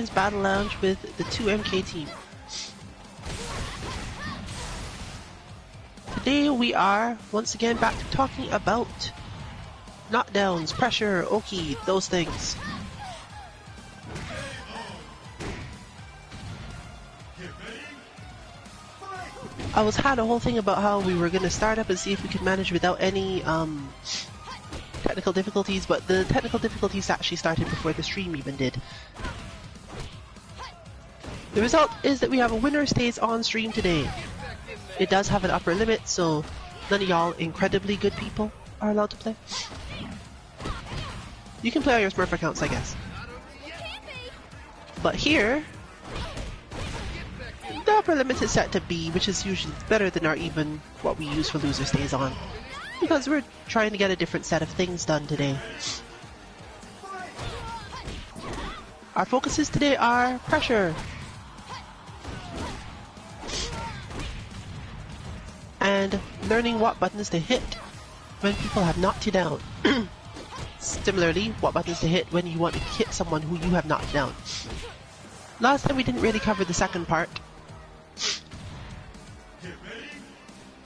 SixyTimes Battle Lounge with the 2MK team. Today we are once again back to talking about knockdowns, pressure, oki, those things. I had a whole thing about how we were going to start up and see if we could manage without any technical difficulties, but the technical difficulties actually started before the stream even did. The result is that we have a winner stays on stream today. It does have an upper limit, so none of y'all incredibly good people are allowed to play. You can play on your Smurf accounts, I guess. But here, the upper limit is set to B, which is usually better than our even what we use for loser stays on, because we're trying to get a different set of things done today. Our focuses today are pressure and learning what buttons to hit when people have knocked you down. Similarly, what buttons to hit when you want to hit someone who you have knocked down. Last time we didn't really cover the second part.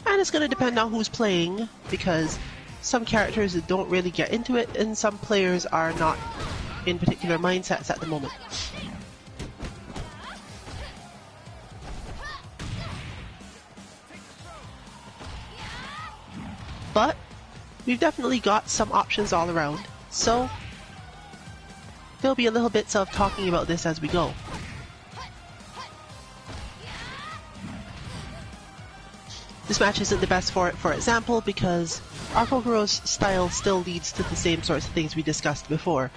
And it's going to depend on who's playing, because some characters don't really get into it, and some players are not in particular mindsets at the moment. But we've definitely got some options all around, so there'll be a little bits of talking about this as we go. This match isn't the best for it, for example, because our Kokuro's style still leads to the same sorts of things we discussed before.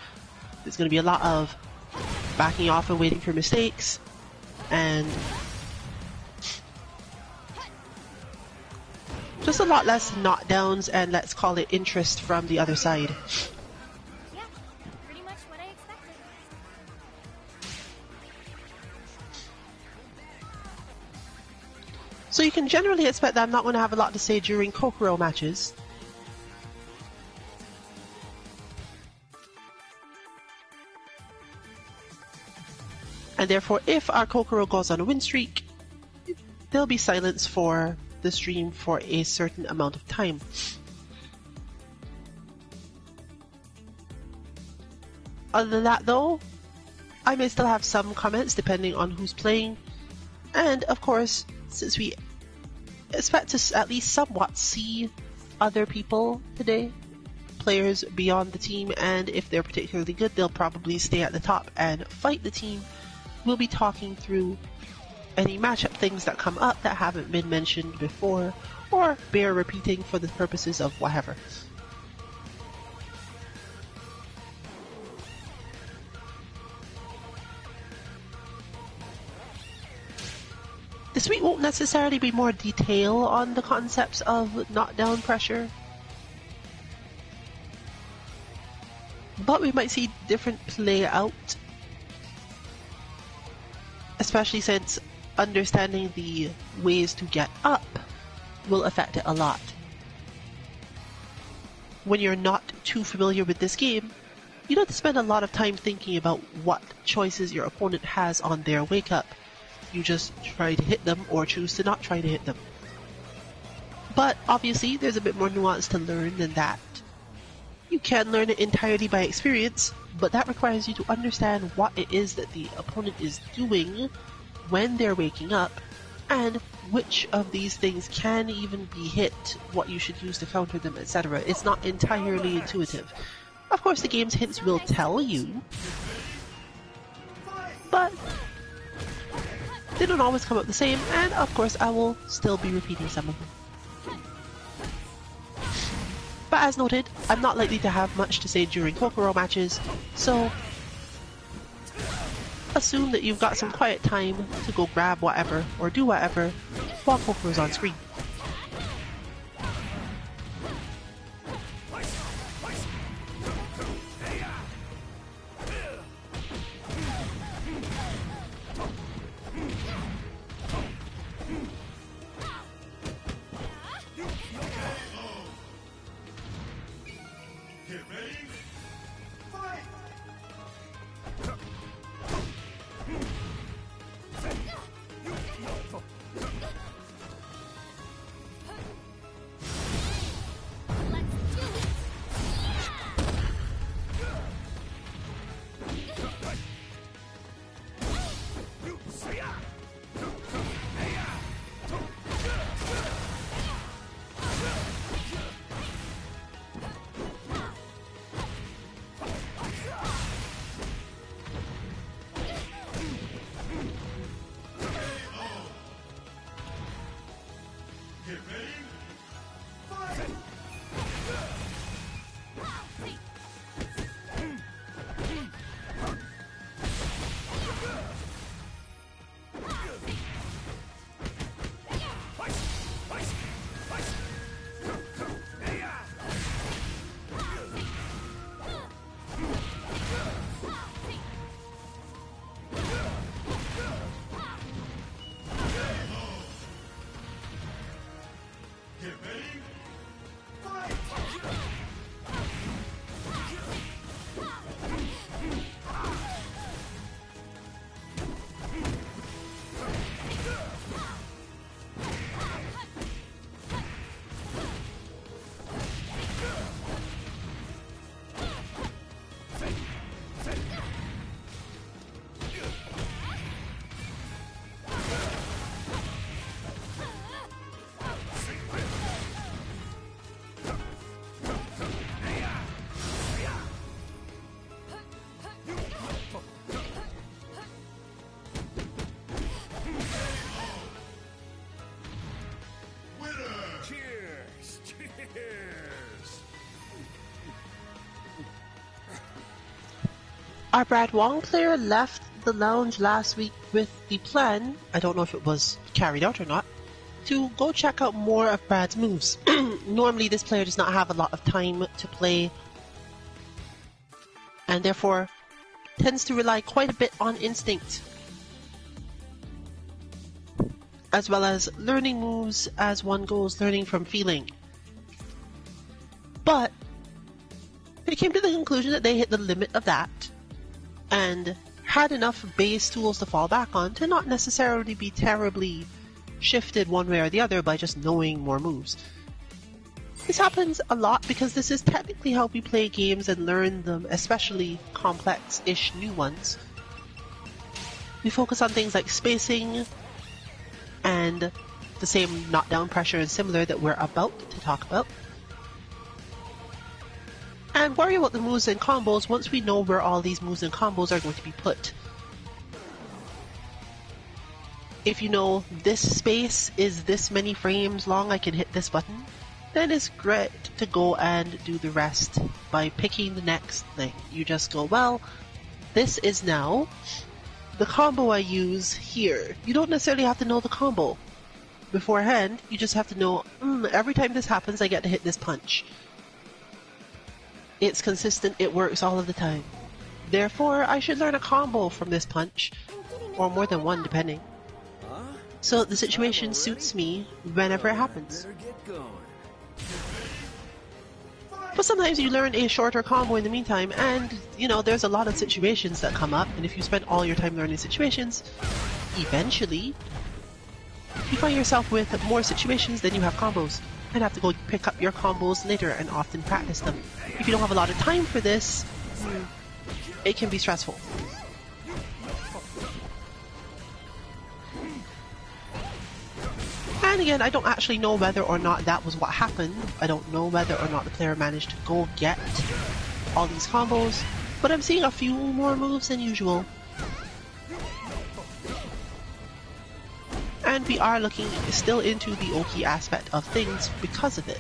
There's going to be a lot of backing off and waiting for mistakes, and just a lot less knockdowns and, let's call it, interest from the other side. Yeah, pretty much what I expected. So you can generally expect that I'm not going to have a lot to say during Kokuro matches. And therefore, if our Kokuro goes on a win streak, there'll be silence for the stream for a certain amount of time. Other than that though, I may still have some comments depending on who's playing, and of course, since we expect to at least somewhat see other people today, players beyond the team, and if they're particularly good, they'll probably stay at the top and fight the team. We'll be talking through any matchup things that come up that haven't been mentioned before, or bear repeating for the purposes of whatever. This week won't necessarily be more detail on the concepts of knockdown pressure, but we might see different play out, especially since understanding the ways to get up will affect it a lot. When you're not too familiar with this game, you don't have to spend a lot of time thinking about what choices your opponent has on their wake up. You just try to hit them or choose to not try to hit them. But obviously there's a bit more nuance to learn than that. You can learn it entirely by experience, but that requires you to understand what it is that the opponent is doing when they're waking up, and which of these things can even be hit, what you should use to counter them, etc. It's not entirely intuitive. Of course, the game's hints will tell you, but they don't always come out the same, and of course I will still be repeating some of them. But as noted, I'm not likely to have much to say during Kokuro matches, so assume that you've got some quiet time to go grab whatever or do whatever while Kokuro's on screen. Our Brad Wong player left the lounge last week with the plan, I don't know if it was carried out or not, to go check out more of Brad's moves. Normally this player does not have a lot of time to play and therefore tends to rely quite a bit on instinct, as well as learning moves as one goes, learning from feeling. But they came to the conclusion that they hit the limit of that and had enough base tools to fall back on to not necessarily be terribly shifted one way or the other by just knowing more moves. This happens a lot because this is technically how we play games and learn them, especially complex-ish new ones. We focus on things like spacing and the same knockdown pressure and similar that we're about to talk about. And worry about the moves and combos once we know where all these moves and combos are going to be put. If you know this space is this many frames long, I can hit this button, then it's great to go and do the rest by picking the next thing. You just go, well, this is now the combo I use here. You don't necessarily have to know the combo beforehand, you just have to know, every time this happens I get to hit this punch. It's consistent, it works all of the time. Therefore, I should learn a combo from this punch, or more than one depending. So the situation suits me whenever it happens. But sometimes you learn a shorter combo in the meantime, and there's a lot of situations that come up, and if you spend all your time learning situations, eventually you find yourself with more situations than you have combos, and have to go pick up your combos later and often practice them. If you don't have a lot of time for this, it can be stressful. And again, I don't actually know whether or not that was what happened. I don't know whether or not the player managed to go get all these combos, but I'm seeing a few more moves than usual. And we are looking still into the Oki aspect of things because of it.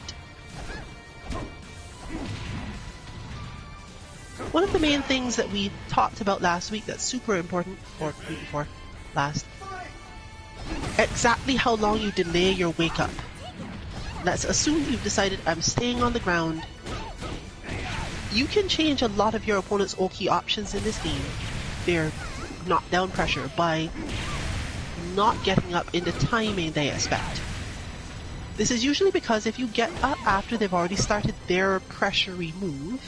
One of the main things that we talked about last week that's super important, or week before last, exactly how long you delay your wake up. Let's assume you've decided I'm staying on the ground. You can change a lot of your opponent's Oki options in this game, their knockdown pressure, by not getting up in the timing they expect. This is usually because if you get up after they've already started their pressury move,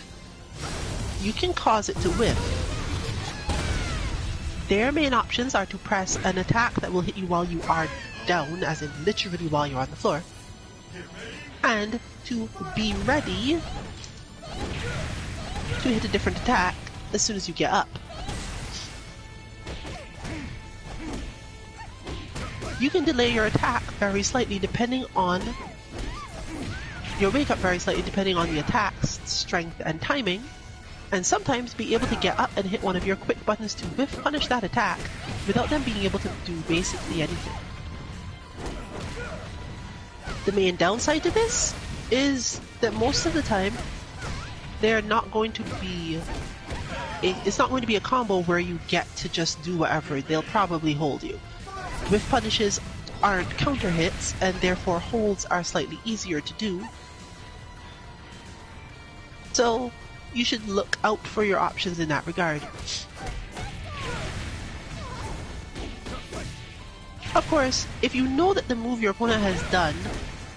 you can cause it to whiff. Their main options are to press an attack that will hit you while you are down, as in literally while you're on the floor, and to be ready to hit a different attack as soon as you get up. You can delay your attack very slightly depending on your wake up very slightly depending on the attack's strength and timing, and sometimes be able to get up and hit one of your quick buttons to whiff punish that attack without them being able to do basically anything. The main downside to this is that most of the time they're not going to be it's not going to be a combo where you get to just do whatever. They'll probably hold you. Whiff punishes aren't counter hits, and therefore holds are slightly easier to do. So you should look out for your options in that regard. Of course, if you know that the move your opponent has done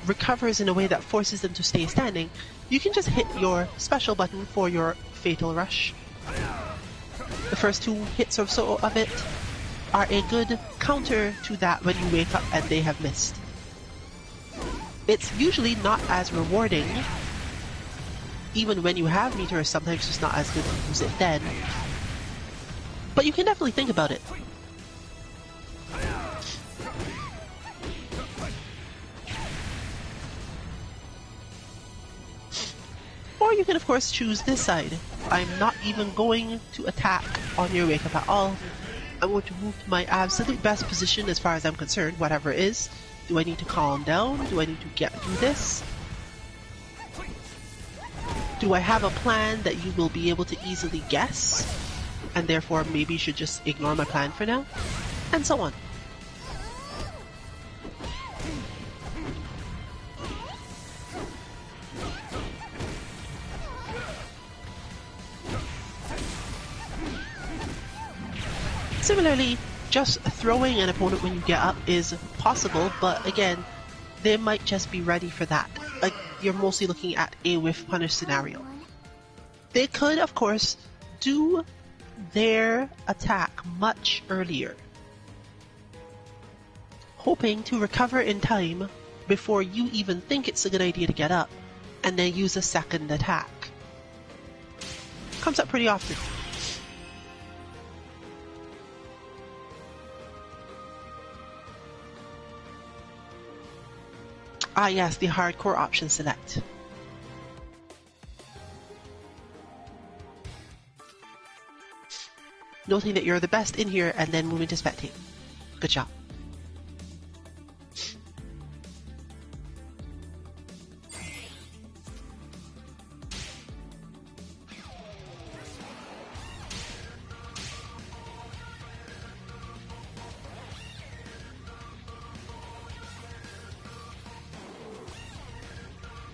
recovers in a way that forces them to stay standing, you can just hit your special button for your Fatal Rush. The first two hits or so of it are a good counter to that when you wake up and they have missed. It's usually not as rewarding. Even when you have meters, sometimes it's not as good to use it then. But you can definitely think about it. Or you can of course choose this side. I'm not even going to attack on your wake up at all. I'm going to move to my absolute best position as far as I'm concerned, whatever it is. Do I need to calm down? Do I need to get through this? Do I have a plan that you will be able to easily guess? and therefore maybe you should just ignore my plan for now, and so on. Similarly, just throwing an opponent when you get up is possible, but again, they might just be ready for that. Like, you're mostly looking at a whiff punish scenario. They could, of course, do their attack much earlier, hoping to recover in time before you even think it's a good idea to get up, and then use a second attack. Comes up pretty often. Ah yes, the hardcore option select. Noting that you're the best in here and then moving to spectate. Good job.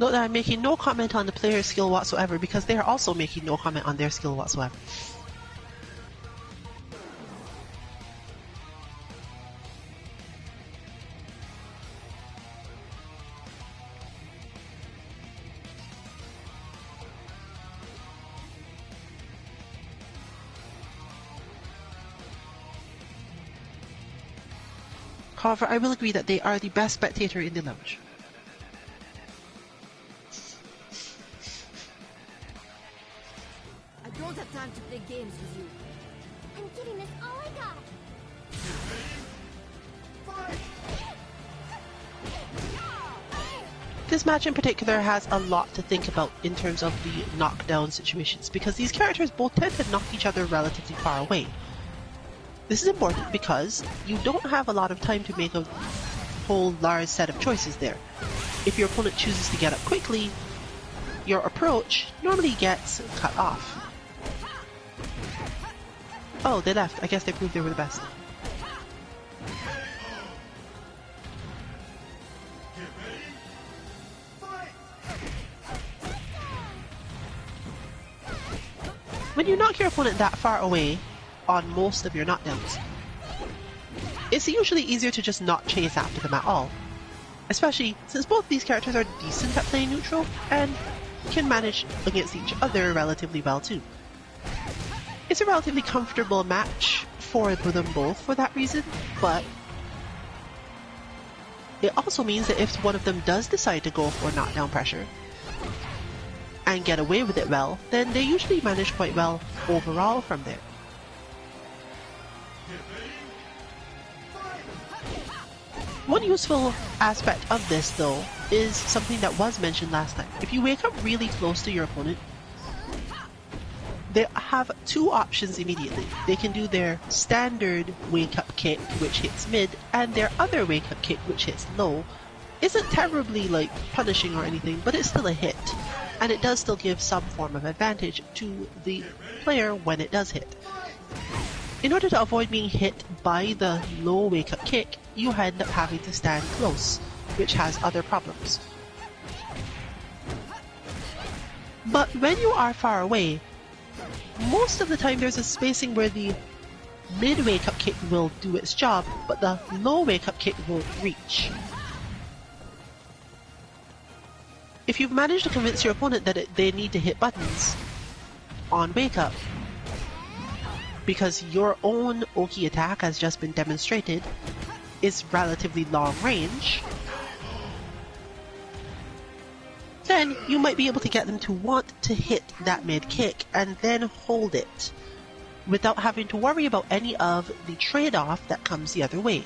Note that I'm making no comment on the player's skill whatsoever because they are also making no comment on their skill whatsoever. However, I will agree that they are the best spectator in the lounge. I don't have time to play games with you. I'm kidding, that's all I got. This match in particular has a lot to think about in terms of the knockdown situations, because these characters both tend to knock each other relatively far away. This is important because you don't have a lot of time to make a whole large set of choices there. If your opponent chooses to get up quickly, your approach normally gets cut off. Oh, they left. I guess they proved they were the best. When you knock your opponent that far away on most of your knockdowns, it's usually easier to just not chase after them at all. Especially since both these characters are decent at playing neutral and can manage against each other relatively well too. It's a relatively comfortable match for them both for that reason, but it also means that if one of them does decide to go for knockdown pressure and get away with it well, then they usually manage quite well overall from there. One useful aspect of this, though, is something that was mentioned last time. If you wake up really close to your opponent, they have two options immediately. They can do their standard wake-up kick, which hits mid, and their other wake-up kick, which hits low. Isn't terribly, like, punishing or anything, but it's still a hit. And it does still give some form of advantage to the player when it does hit. In order to avoid being hit by the low wake-up kick, you end up having to stand close, which has other problems. But when you are far away, most of the time there's a spacing where the mid wake-up kick will do its job, but the low wake-up kick won't reach. If you've managed to convince your opponent that they need to hit buttons on wake-up, because your own Oki attack has just been demonstrated is relatively long range, then you might be able to get them to want to hit that mid kick and then hold it without having to worry about any of the trade-off that comes the other way.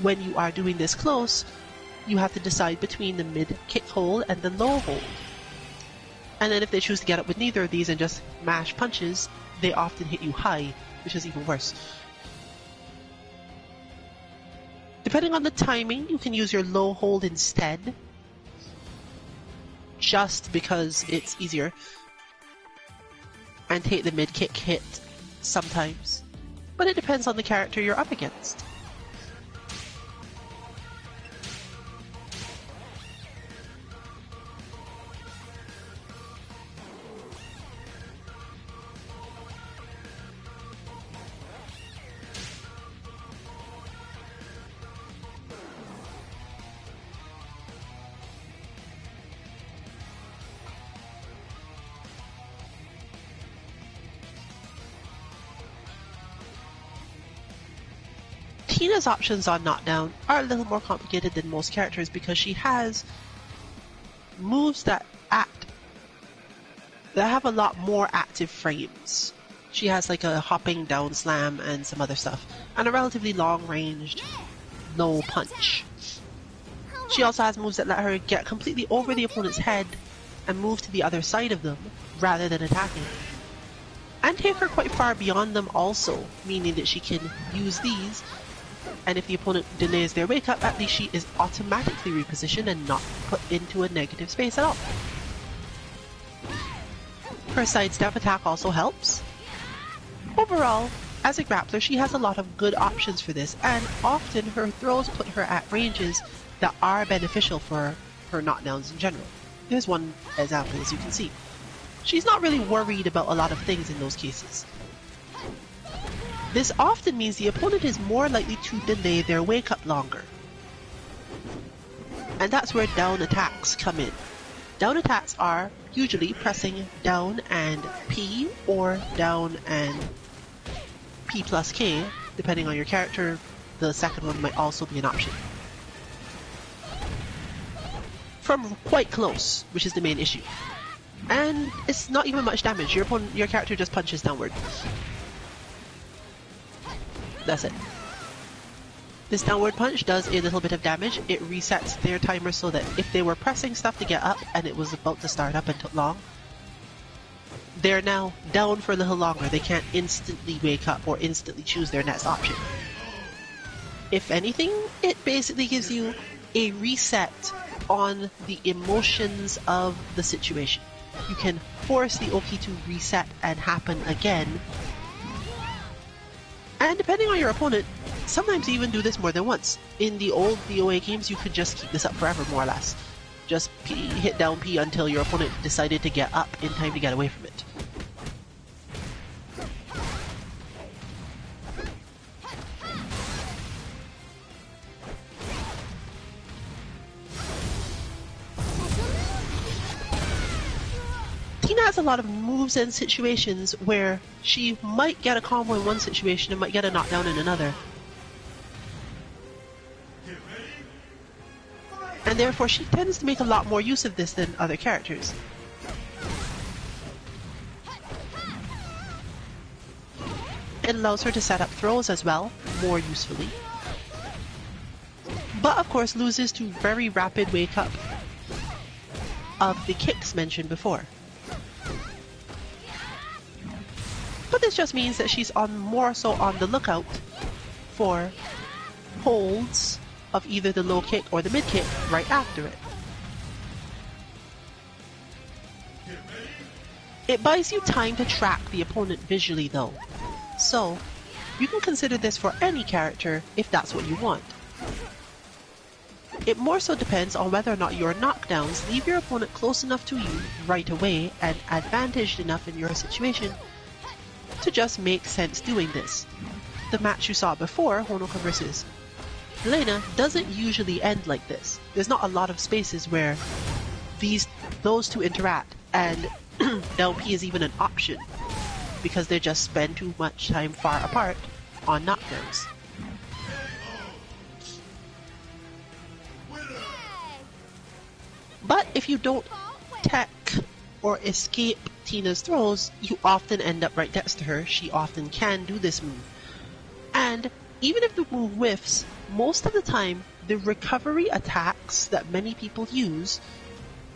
When you are doing this close, you have to decide between the mid kick hold and the low hold. And then if they choose to get up with neither of these and just mash punches, they often hit you high, which is even worse. Depending on the timing, you can use your low hold instead, just because it's easier, and take the mid kick hit sometimes, but it depends on the character you're up against. Tina's options on knockdown are a little more complicated than most characters because she has moves that have a lot more active frames. She has like a hopping down slam and some other stuff, and a relatively long-ranged low punch. She also has moves that let her get completely over the opponent's head and move to the other side of them rather than attacking. And take her quite far beyond them also, meaning that she can use these, and if the opponent delays their wake up, at least she is automatically repositioned and not put into a negative space at all. Her sidestep attack also helps. Overall, as a grappler, she has a lot of good options for this, and often her throws put her at ranges that are beneficial for her knockdowns in general. Here's one example, as you can see. She's not really worried about a lot of things in those cases. This often means the opponent is more likely to delay their wake up longer. And that's where down attacks come in. Down attacks are usually pressing down and P or down and P plus K, depending on your character. The second one might also be an option. From quite close, which is the main issue. And it's not even much damage. Your character just punches downward. That's it. This downward punch does a little bit of damage. It resets their timer so that if they were pressing stuff to get up and it was about to start up and took long, they're now down for a little longer. They can't instantly wake up or instantly choose their next option. If anything, it basically gives you a reset on the emotions of the situation. You can force the Oki to reset and happen again. And depending on your opponent, sometimes you even do this more than once. In the old DOA games, you could just keep this up forever, more or less. Just hit down P until your opponent decided to get up in time to get away from it. Tina has a lot of moves and situations where she might get a combo in one situation and might get a knockdown in another. And therefore she tends to make a lot more use of this than other characters. It allows her to set up throws as well, more usefully. But of course loses to very rapid wake up of the kicks mentioned before. But this just means that she's more so on the lookout for holds of either the low kick or the mid kick right after it. It buys you time to track the opponent visually though, so you can consider this for any character if that's what you want. It more so depends on whether or not your knockdowns leave your opponent close enough to you right away and advantaged enough in your situation to just make sense doing this. The match you saw before, Honoka versus Helena, doesn't usually end like this. There's not a lot of spaces where those two interact and down P is even an option because they just spend too much time far apart on knockdowns. But if you don't tech or escape Tina's throws, you often end up right next to her. She often can do this move. And even if the move whiffs, most of the time the recovery attacks that many people use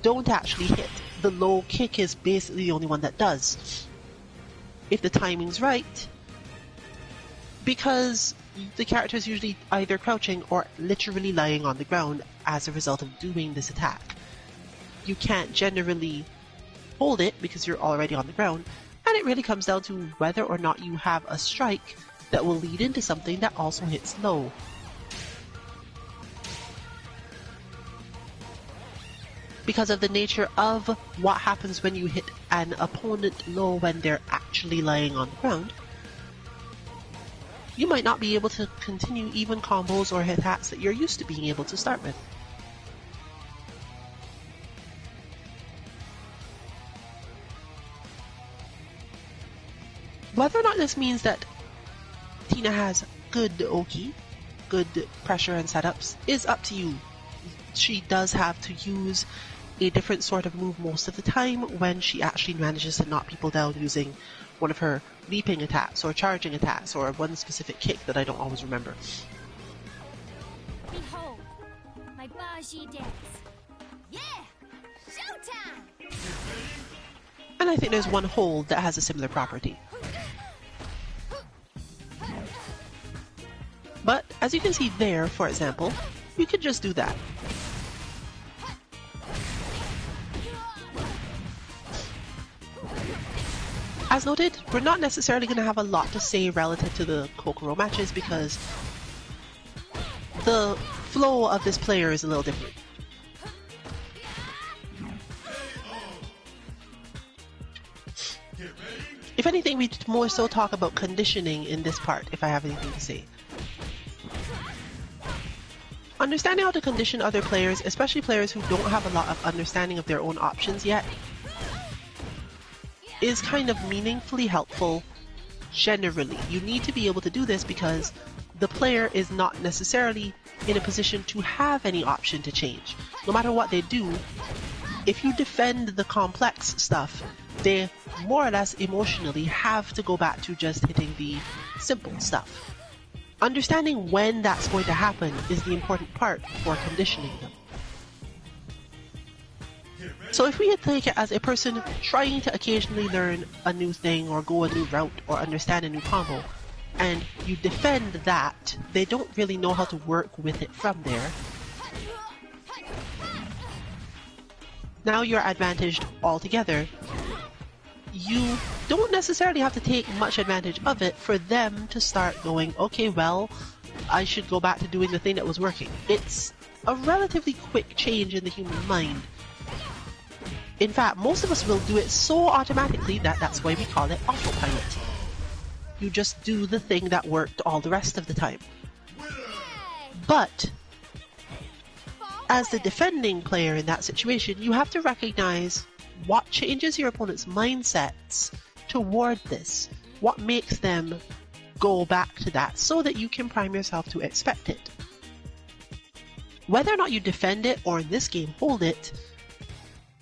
don't actually hit. The low kick is basically the only one that does. If the timing's right, because the character is usually either crouching or literally lying on the ground as a result of doing this attack. You can't generally hold it because you're already on the ground, And it really comes down to whether or not you have a strike that will lead into something that also hits low. Because of the nature of what happens when you hit an opponent low when they're actually lying on the ground, you might not be able to continue even combos or hit hats that you're used to being able to start with. Whether or not this means that Tina has good Oki, good pressure and setups, is up to you. She does have to use a different sort of move most of the time when she actually manages to knock people down using one of her leaping attacks or charging attacks or one specific kick that I don't always remember. Behold, my Baji dance. Yeah! Showtime! And I think there's one hold that has a similar property. But as you can see there, for example, you could just do that. As noted, we're not necessarily going to have a lot to say relative to the Kokoro matches because the flow of this player is a little different. If anything, we'd more so talk about conditioning in this part, if I have anything to say. Understanding how to condition other players, especially players who don't have a lot of understanding of their own options yet, is kind of meaningfully helpful generally. You need to be able to do this because the player is not necessarily in a position to have any option to change. No matter what they do, if you defend the complex stuff, they more or less emotionally have to go back to just hitting the simple stuff. Understanding when that's going to happen is the important part for conditioning them. So if we take it as a person trying to occasionally learn a new thing or go a new route or understand a new combo, and you defend that, they don't really know how to work with it from there. Now you're advantaged altogether. You don't necessarily have to take much advantage of it for them to start going, okay, well, I should go back to doing the thing that was working. It's a relatively quick change in the human mind. In fact, most of us will do it so automatically that that's why we call it autopilot. You just do the thing that worked all the rest of the time. But as the defending player in that situation, you have to recognize what changes your opponent's mindsets toward this. What makes them go back to that so that you can prime yourself to expect it. Whether or not you defend it or in this game hold it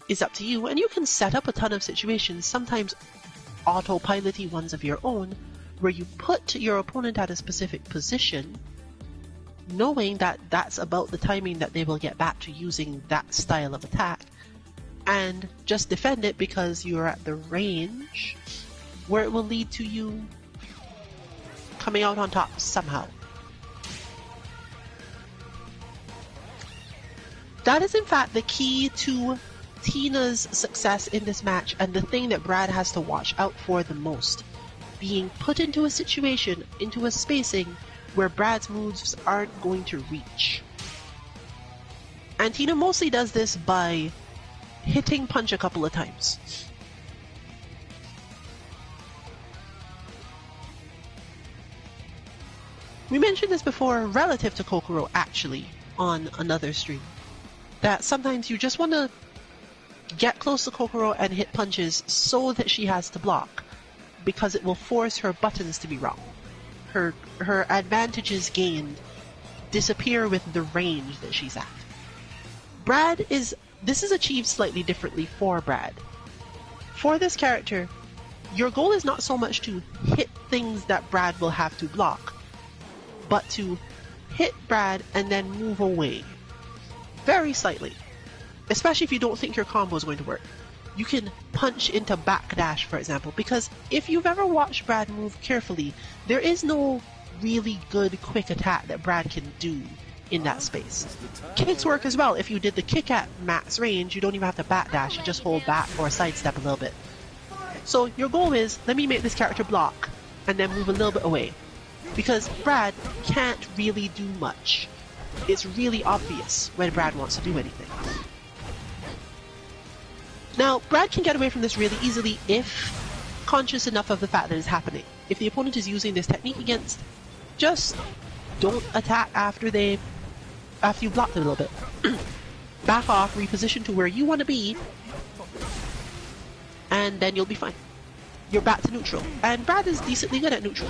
is up to you, and you can set up a ton of situations, sometimes autopilot-y ones of your own, where you put your opponent at a specific position, knowing that that's about the timing that they will get back to using that style of attack, and just defend it because you're at the range where it will lead to you coming out on top somehow. That is in fact the key to Tina's success in this match, and the thing that Brad has to watch out for the most. Being put into a situation, into a spacing, where Brad's moves aren't going to reach. And Tina mostly does this by hitting punch a couple of times. We mentioned this before relative to Kokoro actually on another stream. That sometimes you just want to get close to Kokoro and hit punches so that she has to block, because it will force her buttons to be wrong. Her advantages gained disappear with the range that she's at. This is achieved slightly differently for Brad. For this character, your goal is not so much to hit things that Brad will have to block, but to hit Brad and then move away. Very slightly. Especially if you don't think your combo is going to work. You can punch into backdash, for example, because if you've ever watched Brad move carefully, there is no really good quick attack that Brad can do in that space. Kicks work as well. If you did the kick at max range, you don't even have to backdash, you just hold back or sidestep a little bit. So your goal is, let me make this character block, and then move a little bit away. Because Brad can't really do much. It's really obvious when Brad wants to do anything. Now, Brad can get away from this really easily if conscious enough of the fact that it's happening. If the opponent is using this technique against, just don't attack after you've blocked them a little bit. Back off, reposition to where you want to be, and then you'll be fine. You're back to neutral. And Brad is decently good at neutral,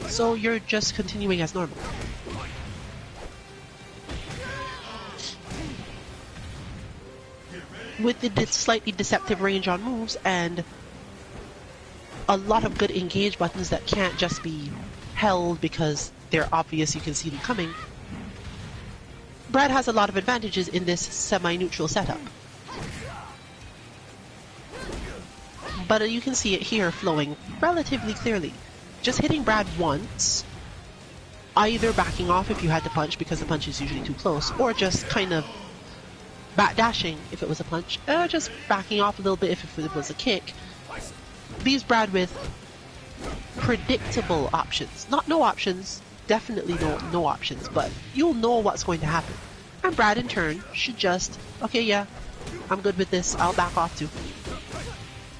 so you're just continuing as normal. With the slightly deceptive range on moves and a lot of good engage buttons that can't just be held because they're obvious, you can see them coming, Brad has a lot of advantages in this semi-neutral setup. But you can see it here flowing relatively clearly. Just hitting Brad once, either backing off if you had to punch because the punch is usually too close, or just kind of backdashing if it was a punch, or just backing off a little bit if it was a kick, leaves Brad with predictable options. Not no options, definitely no options, but you'll know what's going to happen. And Brad in turn should just, okay, yeah, I'm good with this, I'll back off too.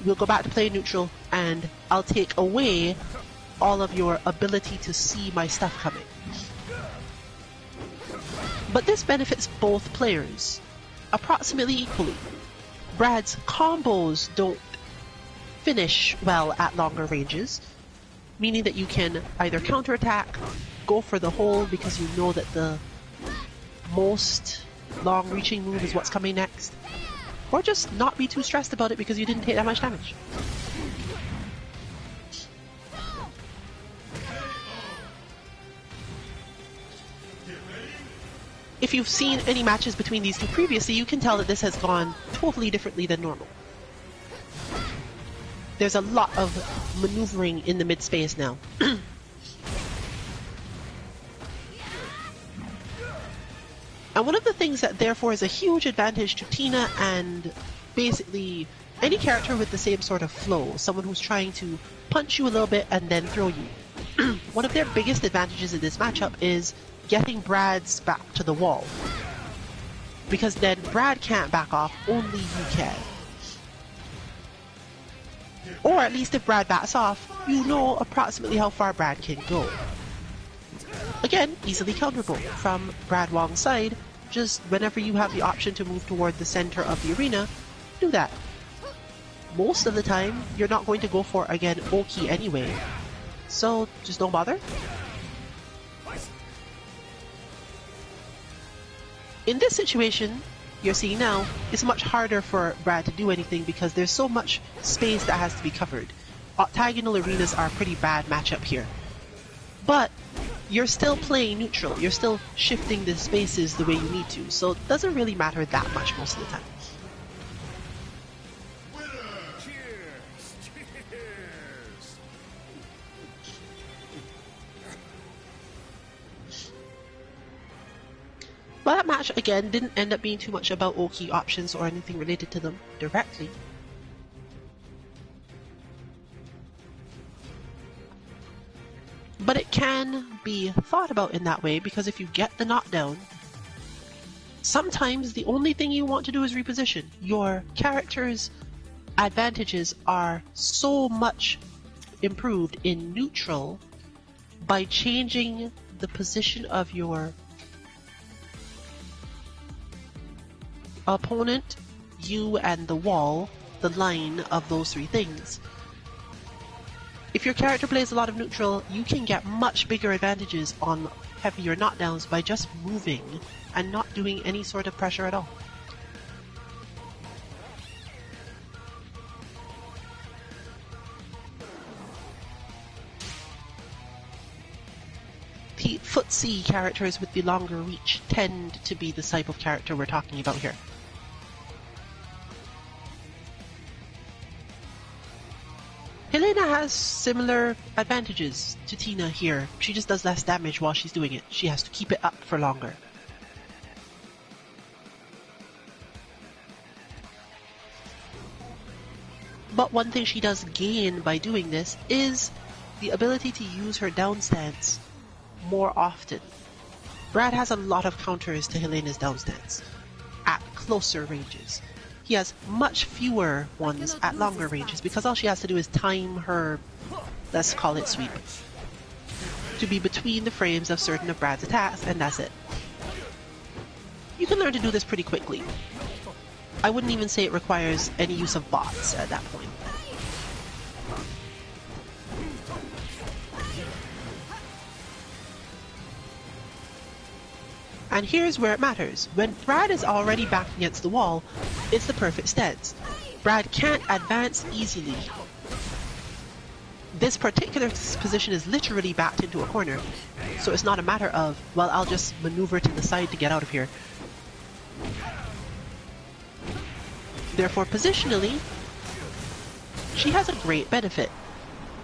We'll go back to play neutral, and I'll take away all of your ability to see my stuff coming. But this benefits both players approximately equally. Brad's combos don't finish well at longer ranges, meaning that you can either counterattack, go for the hole because you know that the most long-reaching move is what's coming next, or just not be too stressed about it because you didn't take that much damage. If you've seen any matches between these two previously, you can tell that this has gone totally differently than normal. There's a lot of maneuvering in the mid-space now. And one of the things that therefore is a huge advantage to Tina and basically any character with the same sort of flow, someone who's trying to punch you a little bit and then throw you. One of their biggest advantages in this matchup is getting Brad's back to the wall. Because then Brad can't back off, only you can. Or at least if Brad backs off, you know approximately how far Brad can go. Again, easily counterable from Brad Wong's side. Just whenever you have the option to move toward the center of the arena, do that. Most of the time, you're not going to go for, again, Oki anyway. So, just don't bother. In this situation, you're seeing now, it's much harder for Brad to do anything because there's so much space that has to be covered. Octagonal arenas are a pretty bad matchup here. But you're still playing neutral, you're still shifting the spaces the way you need to, so it doesn't really matter that much most of the time. But that match, again, didn't end up being too much about Oki options or anything related to them directly. But it can be thought about in that way, because if you get the knockdown, sometimes the only thing you want to do is reposition. Your character's advantages are so much improved in neutral by changing the position of your opponent, you, and the wall, the line of those three things. If your character plays a lot of neutral, you can get much bigger advantages on heavier knockdowns by just moving and not doing any sort of pressure at all. The footsie characters with the longer reach tend to be the type of character we're talking about here. Helena has similar advantages to Tina here. She just does less damage while she's doing it. She has to keep it up for longer. But one thing she does gain by doing this is the ability to use her down stance more often. Brad has a lot of counters to Helena's down stance at closer ranges. He has much fewer ones at longer ranges because all she has to do is time her, let's call it sweep, to be between the frames of certain of Brad's attacks, and that's it. You can learn to do this pretty quickly. I wouldn't even say it requires any use of bots at that point. And here's where it matters. When Brad is already back against the wall, it's the perfect stance. Brad can't advance easily. This particular position is literally backed into a corner, so it's not a matter of, well, I'll just maneuver to the side to get out of here. Therefore, positionally, she has a great benefit.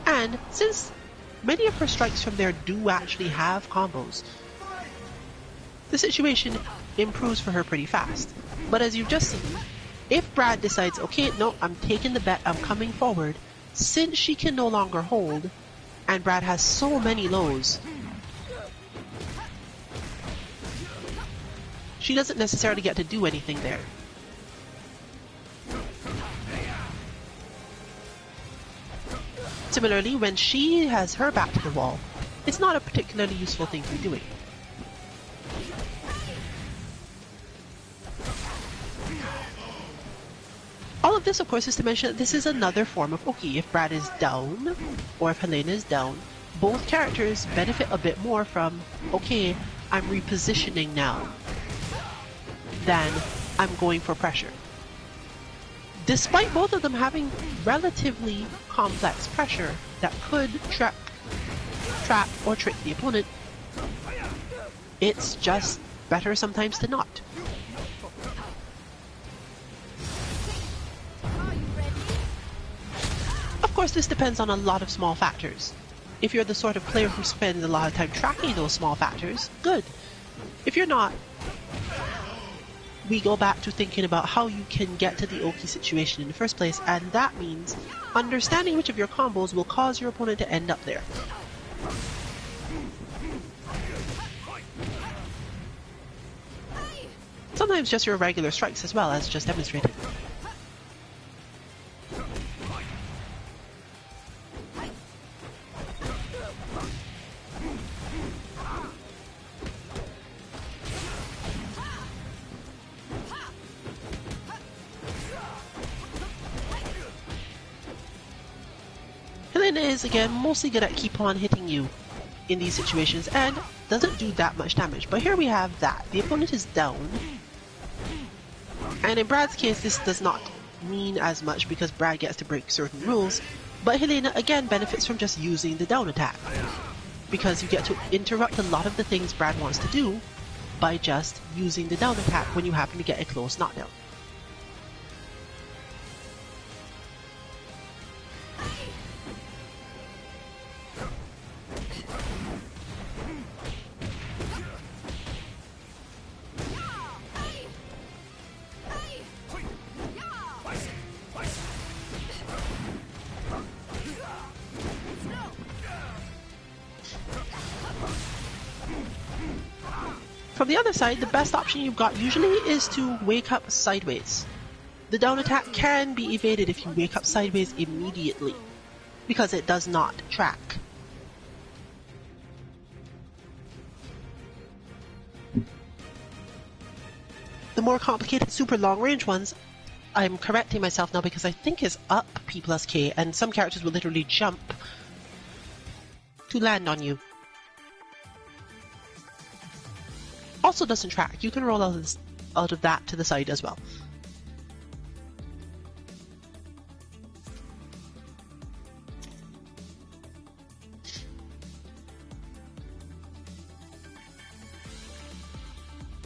And since many of her strikes from there do actually have combos, the situation improves for her pretty fast. But as you've just seen, if Brad decides, okay, no, I'm taking the bet, I'm coming forward, since she can no longer hold, and Brad has so many lows, she doesn't necessarily get to do anything there. Similarly, when she has her back to the wall, it's not a particularly useful thing to be doing. All of this, of course, is to mention that this is another form of Oki. If Brad is down, or if Helena is down, both characters benefit a bit more from, okay, I'm repositioning now, than I'm going for pressure. Despite both of them having relatively complex pressure that could trap or trick the opponent, it's just better sometimes to not. Of course, this depends on a lot of small factors. If you're the sort of player who spends a lot of time tracking those small factors, good. If you're not, we go back to thinking about how you can get to the Oki situation in the first place, and that means understanding which of your combos will cause your opponent to end up there. Sometimes just your regular strikes as well, as just demonstrated. Helena is, again, mostly good at keep on hitting you in these situations and doesn't do that much damage. But here we have that. The opponent is down. And in Brad's case, this does not mean as much because Brad gets to break certain rules. But Helena, again, benefits from just using the down attack, because you get to interrupt a lot of the things Brad wants to do by just using the down attack when you happen to get a close knockdown. From the other side, the best option you've got usually is to wake up sideways. The down attack can be evaded if you wake up sideways immediately, because it does not track. The more complicated super long range ones, I'm correcting myself now because I think is up P plus K, and some characters will literally jump to land on you. Also doesn't track. You can roll out of that to the side as well.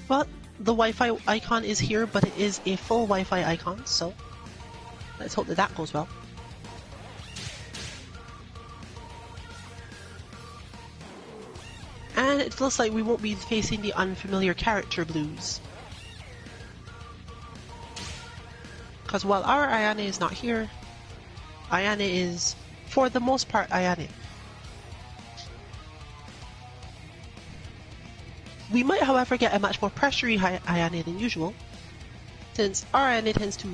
Well, the Wi-Fi icon is here, but it is a full Wi-Fi icon, so let's hope that that goes well. And it looks like we won't be facing the unfamiliar character blues. Because while our Ayane is not here, Ayane is, for the most part, Ayane. We might, however, get a much more pressury Ayane than usual, since our Ayane tends to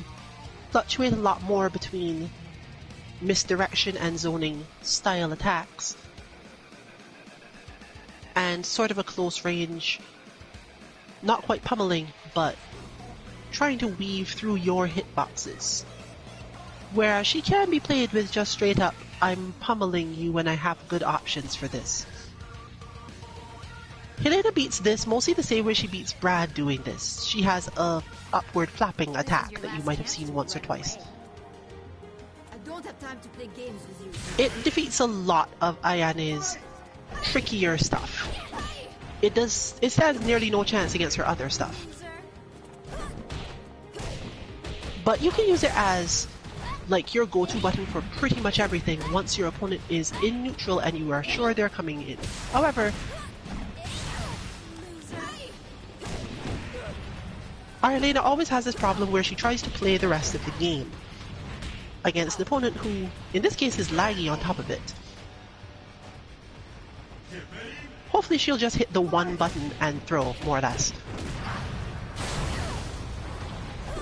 fluctuate a lot more between misdirection and zoning style attacks, and sort of a close range, not quite pummeling, but trying to weave through your hitboxes. Whereas she can be played with just straight up, I'm pummeling you when I have good options for this. Helena beats this mostly the same way she beats Brad doing this. She has a upward flapping attack that you might have seen once or twice. I don't have time to play games with you. It defeats a lot of Ayane's trickier stuff. It stands nearly no chance against her other stuff. But you can use it as like your go-to button for pretty much everything once your opponent is in neutral and you are sure they're coming in. However, our Helena always has this problem where she tries to play the rest of the game against an opponent who, in this case, is laggy on top of it. Hopefully she'll just hit the one button and throw, more or less.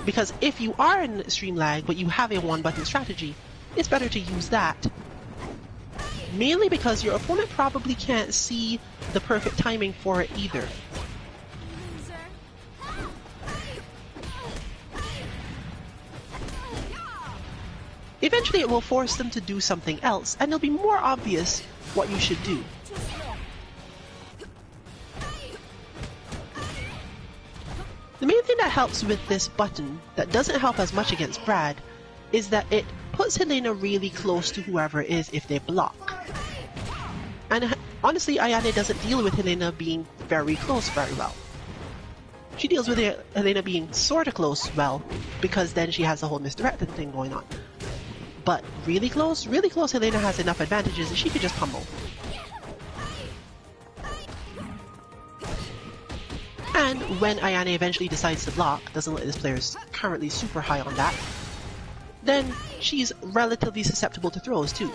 Because if you are in extreme lag, but you have a one-button strategy, it's better to use that. Mainly because your opponent probably can't see the perfect timing for it either. Eventually it will force them to do something else, and it'll be more obvious what you should do. The main thing that helps with this button, that doesn't help as much against Brad, is that it puts Helena really close to whoever it is if they block. And honestly, Ayane doesn't deal with Helena being very close very well. She deals with Helena being sorta close well, because then she has the whole misdirected thing going on. But really close, Helena has enough advantages that she could just pummel. And when Ayane eventually decides to block, doesn't let this player's currently super high on that, then she's relatively susceptible to throws too.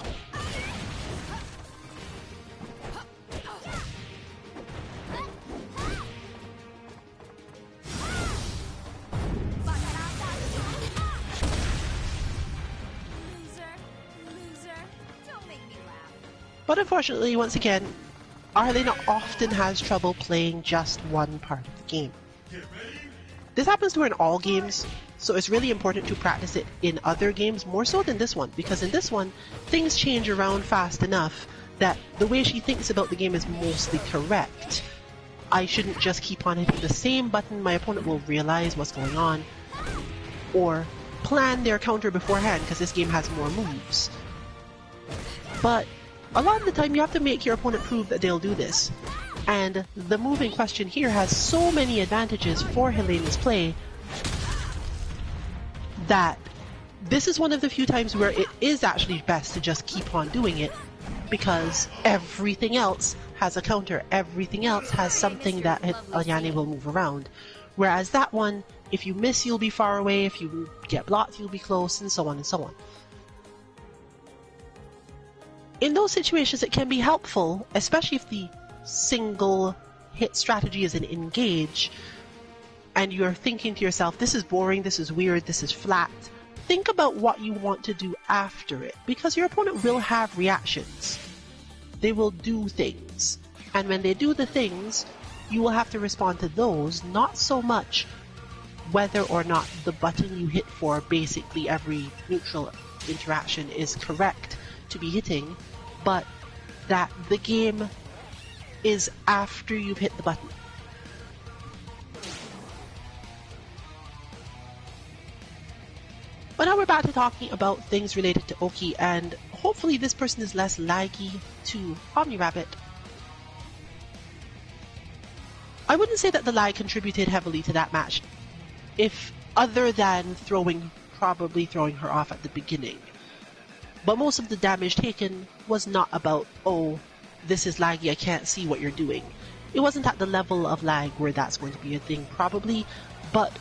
But unfortunately, once again, our Helena often has trouble playing just one part of the game. This happens to her in all games, so it's really important to practice it in other games more so than this one, because in this one, things change around fast enough that the way she thinks about the game is mostly correct. I shouldn't just keep on hitting the same button, my opponent will realize what's going on, or plan their counter beforehand because this game has more moves. But a lot of the time you have to make your opponent prove that they'll do this. And the move in question here has so many advantages for Helena's play that this is one of the few times where it is actually best to just keep on doing it, because everything else has a counter, everything else has something that Ayane will move around. Whereas that one, if you miss you'll be far away, if you get blocked you'll be close, and so on and so on. In those situations, it can be helpful, especially if the single hit strategy is an engage, and you're thinking to yourself, this is boring, this is weird, this is flat. Think about what you want to do after it, because your opponent will have reactions. They will do things, and when they do the things, you will have to respond to those, not so much whether or not the button you hit for basically every neutral interaction is correct to be hitting, but that the game is after you've hit the button. But now we're back to talking about things related to Oki, and hopefully this person is less laggy to OmniRabbit. I wouldn't say that the lag contributed heavily to that match, if other than probably throwing her off at the beginning. But most of the damage taken was not about, oh, this is laggy, I can't see what you're doing. It wasn't at the level of lag where that's going to be a thing, probably, but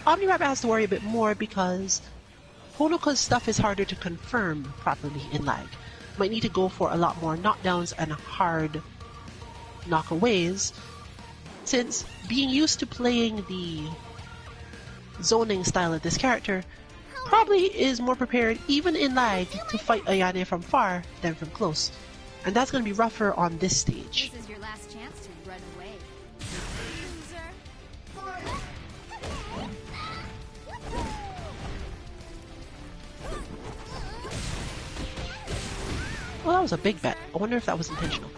OmniRabbit has to worry a bit more because Honoka's stuff is harder to confirm properly in lag. Might need to go for a lot more knockdowns and hard knockaways, since being used to playing the zoning style of this character probably is more prepared even in lag to fight Ayane from far than from close. And that's going to be rougher on this stage. This is your last chance to run away. Well, that was a big bet. I wonder if that was intentional.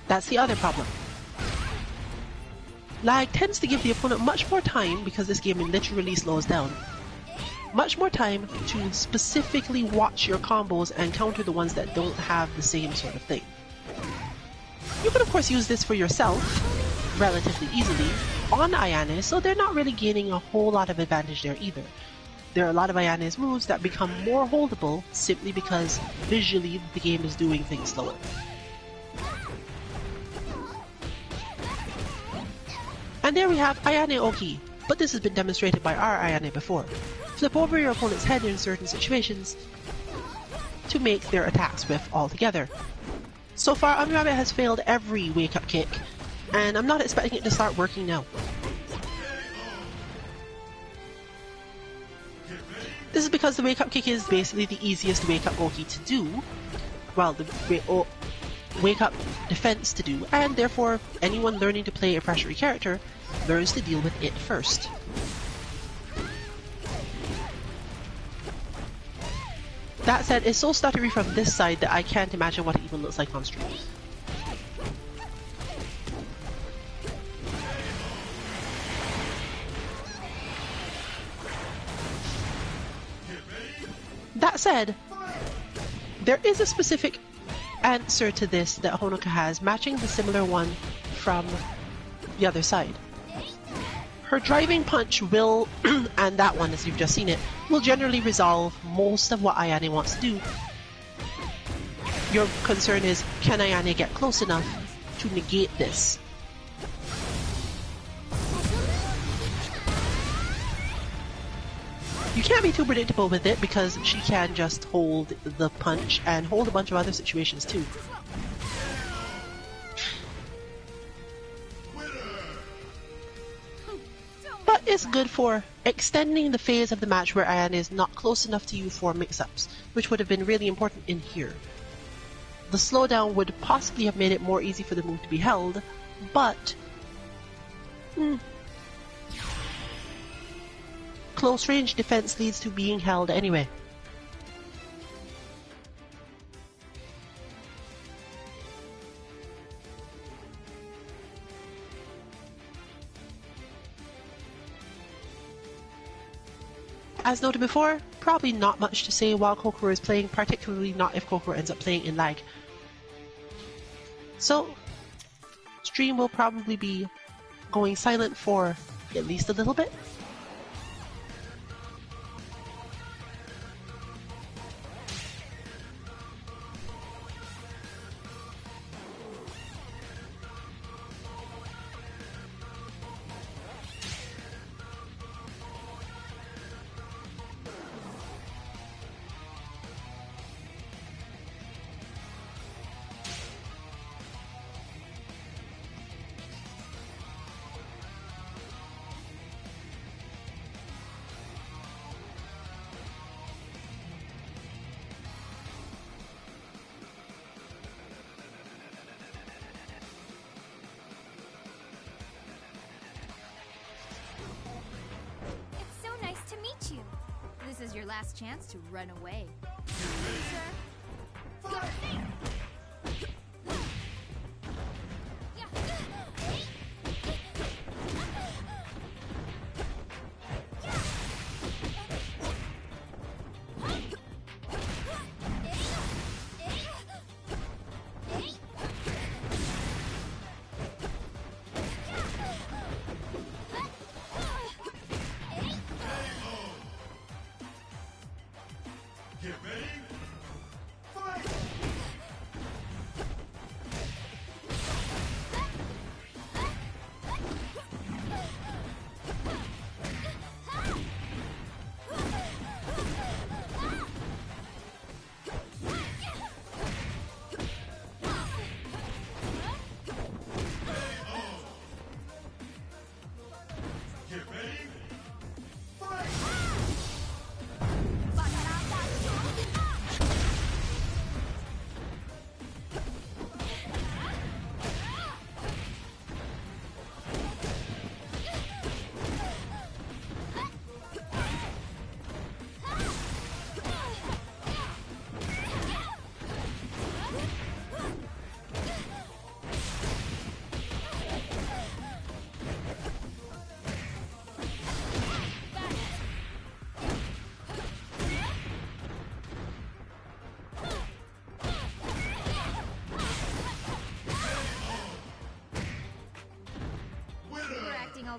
That's the other problem. Lag tends to give the opponent much more time, because this game literally slows down, much more time to specifically watch your combos and counter the ones that don't have the same sort of thing. You can of course use this for yourself relatively easily on Ayane, so they're not really gaining a whole lot of advantage there either. There are a lot of Ayane's moves that become more holdable simply because visually the game is doing things slower. And there we have Ayane Oki, but this has been demonstrated by our Ayane before. Flip over your opponent's head in certain situations to make their attacks whiff altogether. So far, Amirabe has failed every wake-up kick, and I'm not expecting it to start working now. This is because the wake-up kick is basically the easiest wake-up Oki to do, well, the wake-up defense to do, and therefore anyone learning to play a pressury character learns to deal with it first. That said, it's so stuttery from this side that I can't imagine what it even looks like on stream. That said, there is a specific answer to this that Honoka has, matching the similar one from the other side. Her driving punch will, and that one as you've just seen it, will generally resolve most of what Ayane wants to do. Your concern is, can Ayane get close enough to negate this? You can't be too predictable with it because she can just hold the punch and hold a bunch of other situations too. But it's good for extending the phase of the match where Ayane is not close enough to you for mix-ups, which would have been really important in here. The slowdown would possibly have made it more easy for the move to be held, but close range defense leads to being held anyway. As noted before, probably not much to say while Kokoro is playing, particularly not if Kokoro ends up playing in lag. So, stream will probably be going silent for at least a little bit. This is your last chance to run away.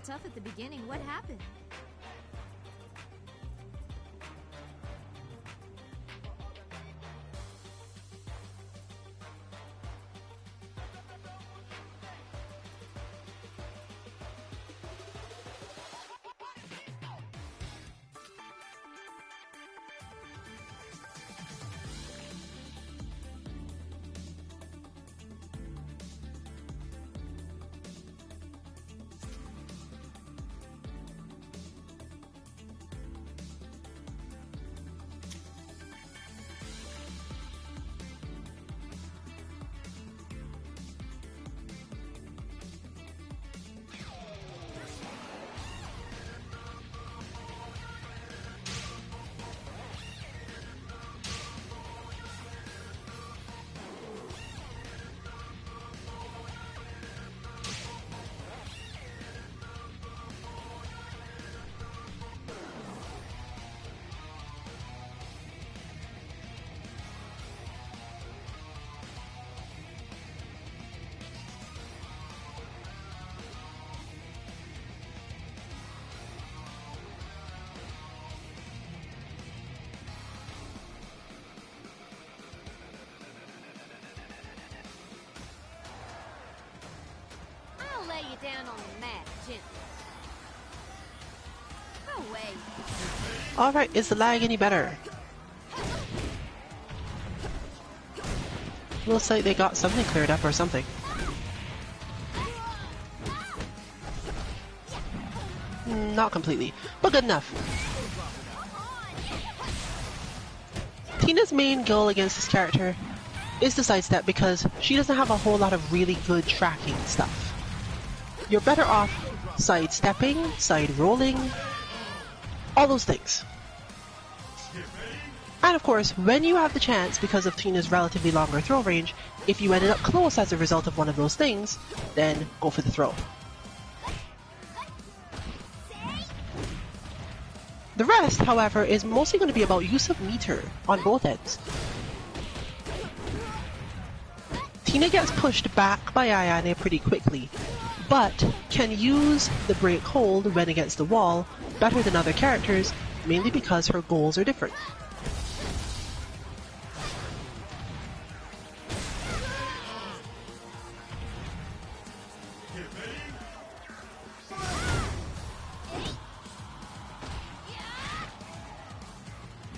all tough at the beginning. What happened? I'll lay you down on the mat, gently. No way. Alright, is the lag any better? Looks like they got something cleared up or something. Not completely, but good enough. Tina's main goal against this character is to sidestep because she doesn't have a whole lot of really good tracking stuff. You're better off sidestepping, side rolling, all those things. And of course, when you have the chance, because of Tina's relatively longer throw range, if you ended up close as a result of one of those things, then go for the throw. The rest, however, is mostly going to be about use of meter on both ends. Tina gets pushed back by Ayane pretty quickly, but can use the break hold when against the wall better than other characters, mainly because her goals are different.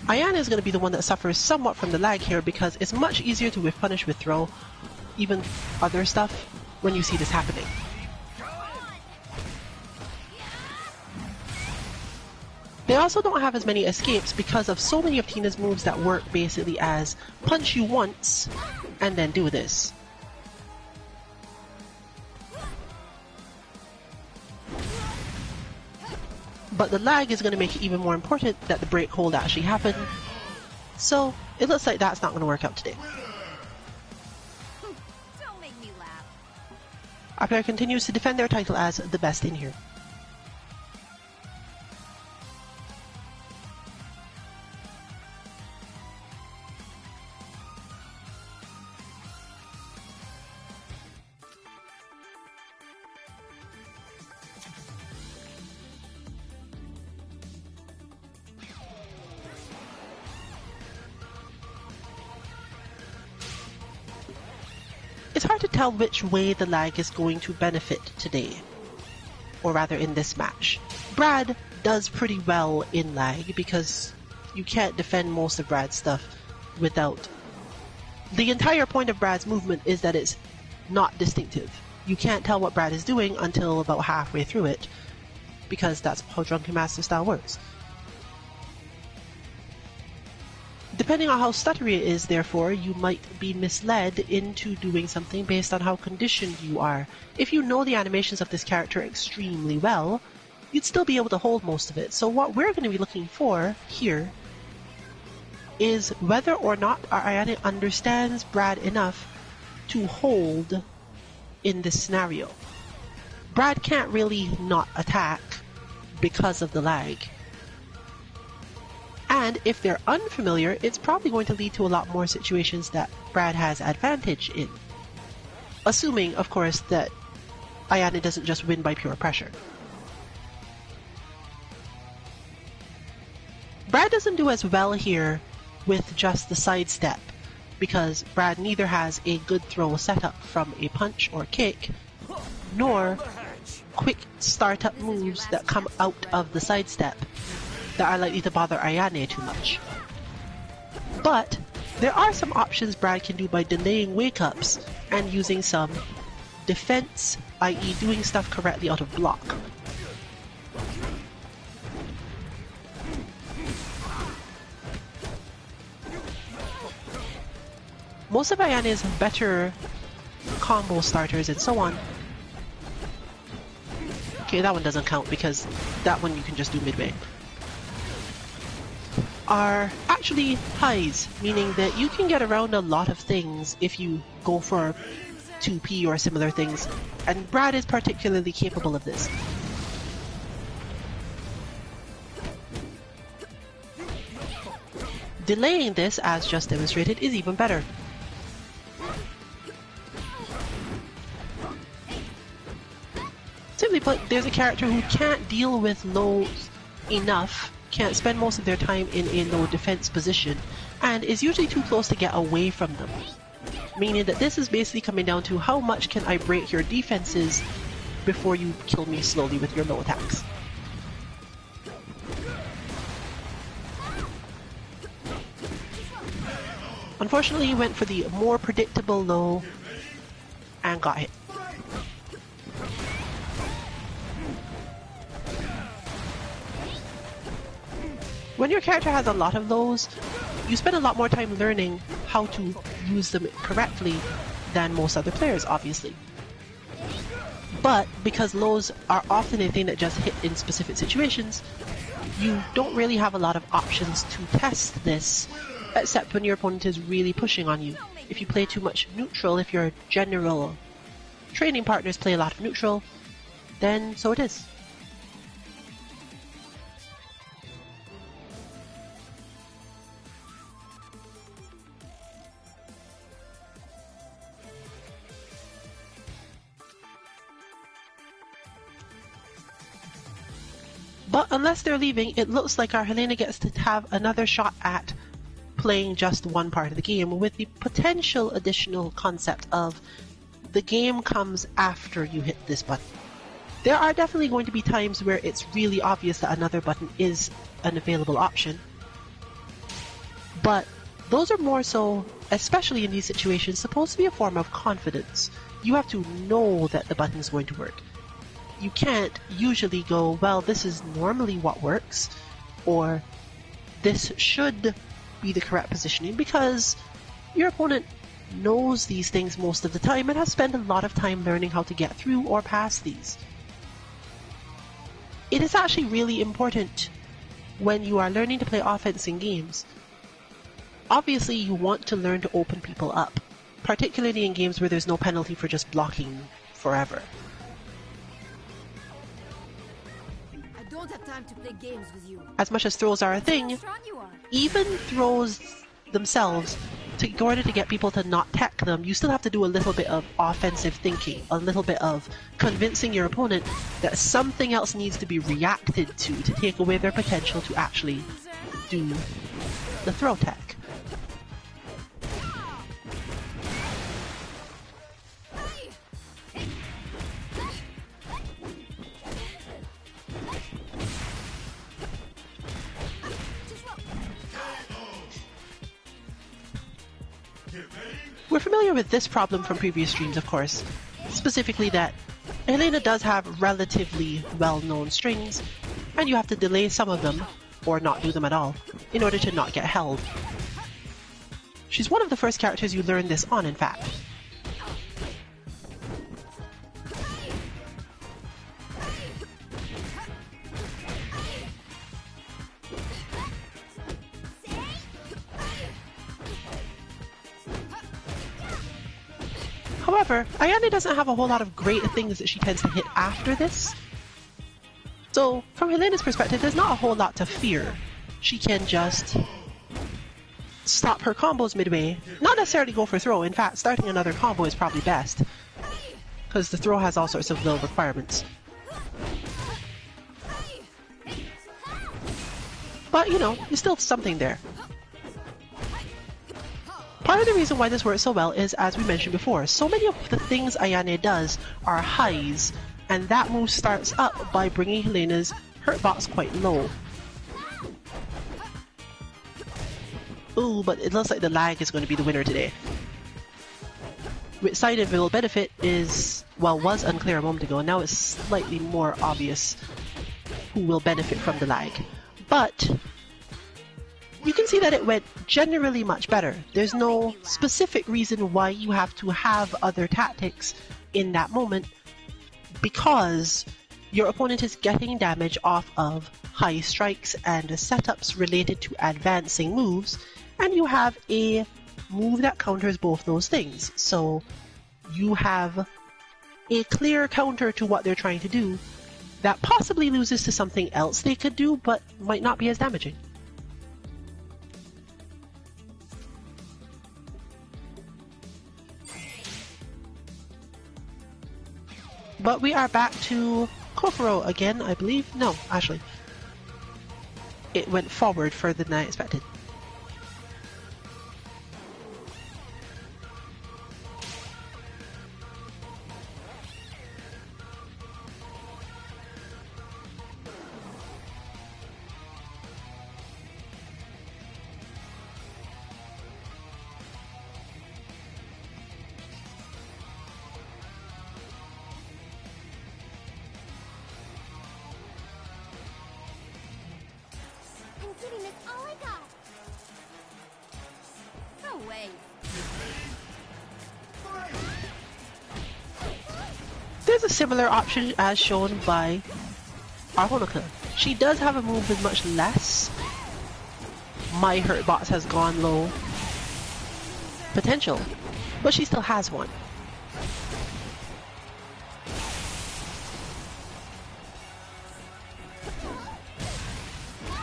Ayane is going to be the one that suffers somewhat from the lag here because it's much easier to whiff punish with throw, even other stuff, when you see this happening. They also don't have as many escapes because of so many of Tina's moves that work basically as punch you once and then do this. But the lag is going to make it even more important that the break hold actually happen. So it looks like that's not going to work out today. Don't make me laugh. Our player continues to defend their title as the best in here. It's hard to tell which way the lag is going to benefit today, or rather in this match. Brad does pretty well in lag because you can't defend most of Brad's stuff without... The entire point of Brad's movement is that it's not distinctive. You can't tell what Brad is doing until about halfway through it, because that's how Drunken Master style works. Depending on how stuttery it is, therefore, you might be misled into doing something based on how conditioned you are. If you know the animations of this character extremely well, you'd still be able to hold most of it. So what we're going to be looking for here is whether or not Ayane understands Brad enough to hold in this scenario. Brad can't really not attack because of the lag. And if they're unfamiliar, it's probably going to lead to a lot more situations that Brad has advantage in. Assuming, of course, that Ayane doesn't just win by pure pressure. Brad doesn't do as well here with just the sidestep, because Brad neither has a good throw setup from a punch or kick, nor quick startup moves that come out of the sidestep that are likely to bother Ayane too much. But there are some options Brad can do by delaying wake-ups and using some defense, i.e. doing stuff correctly out of block. Most of Ayane's better combo starters and so on. Okay, that one doesn't count because that one you can just do midway. Are actually highs, meaning that you can get around a lot of things if you go for 2P or similar things, and Brad is particularly capable of this. Delaying this, as just demonstrated, is even better. Simply put, there's a character who can't deal with lows enough, can't spend most of their time in a low defense position, and is usually too close to get away from them. Meaning that this is basically coming down to how much can I break your defenses before you kill me slowly with your low attacks. Unfortunately, he went for the more predictable low and got hit. When your character has a lot of lows, you spend a lot more time learning how to use them correctly than most other players, obviously. But because lows are often a thing that just hit in specific situations, you don't really have a lot of options to test this, except when your opponent is really pushing on you. If you play too much neutral, if your general training partners play a lot of neutral, then so it is. But unless they're leaving, it looks like our Helena gets to have another shot at playing just one part of the game, with the potential additional concept of the game comes after you hit this button. There are definitely going to be times where it's really obvious that another button is an available option, but those are more so, especially in these situations, supposed to be a form of confidence. You have to know that the button is going to work. You can't usually go, well, this is normally what works, or this should be the correct positioning, because your opponent knows these things most of the time and has spent a lot of time learning how to get through or past these. It is actually really important when you are learning to play offense in games. Obviously, you want to learn to open people up, particularly in games where there's no penalty for just blocking forever. I don't have time to play games with you. As much as throws are a thing, even throws themselves, in order to get people to not tech them, you still have to do a little bit of offensive thinking, a little bit of convincing your opponent that something else needs to be reacted to take away their potential to actually do the throw tech. We're familiar with this problem from previous streams, of course, specifically that Helena does have relatively well-known strings, and you have to delay some of them, or not do them at all, in order to not get held. She's one of the first characters you learn this on, in fact. However, Ayane doesn't have a whole lot of great things that she tends to hit after this. So, from Helena's perspective, there's not a whole lot to fear. She can just stop her combos midway, not necessarily go for throw. In fact, starting another combo is probably best, because the throw has all sorts of little requirements. But, you know, there's still something there. Part of the reason why this works so well is, as we mentioned before, so many of the things Ayane does are highs, and that move starts up by bringing Helena's hurt box quite low. Ooh, but it looks like the lag is going to be the winner today. Which side it will benefit is, well, was unclear a moment ago, and now it's slightly more obvious who will benefit from the lag. But you can see that it went generally much better. There's no specific reason why you have to have other tactics in that moment, because your opponent is getting damage off of high strikes and setups related to advancing moves, and you have a move that counters both those things. So you have a clear counter to what they're trying to do that possibly loses to something else they could do, but might not be as damaging. But we are back to Kofuro again, I believe. No, actually. It went forward further than I expected. I'm kidding, it's all I got. No way. There's a similar option as shown by our Honoka. She does have a move with much less my hurt box has gone low potential, but she still has one.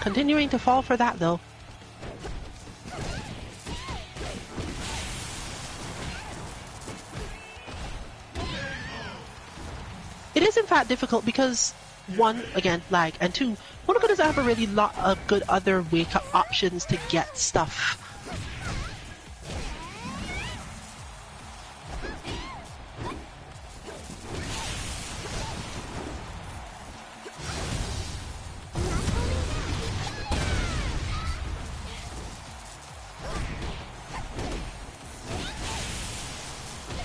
Continuing to fall for that though. It is in fact difficult because, one, again, lag, and two, Monaco doesn't have a really lot of good other wake-up options to get stuff.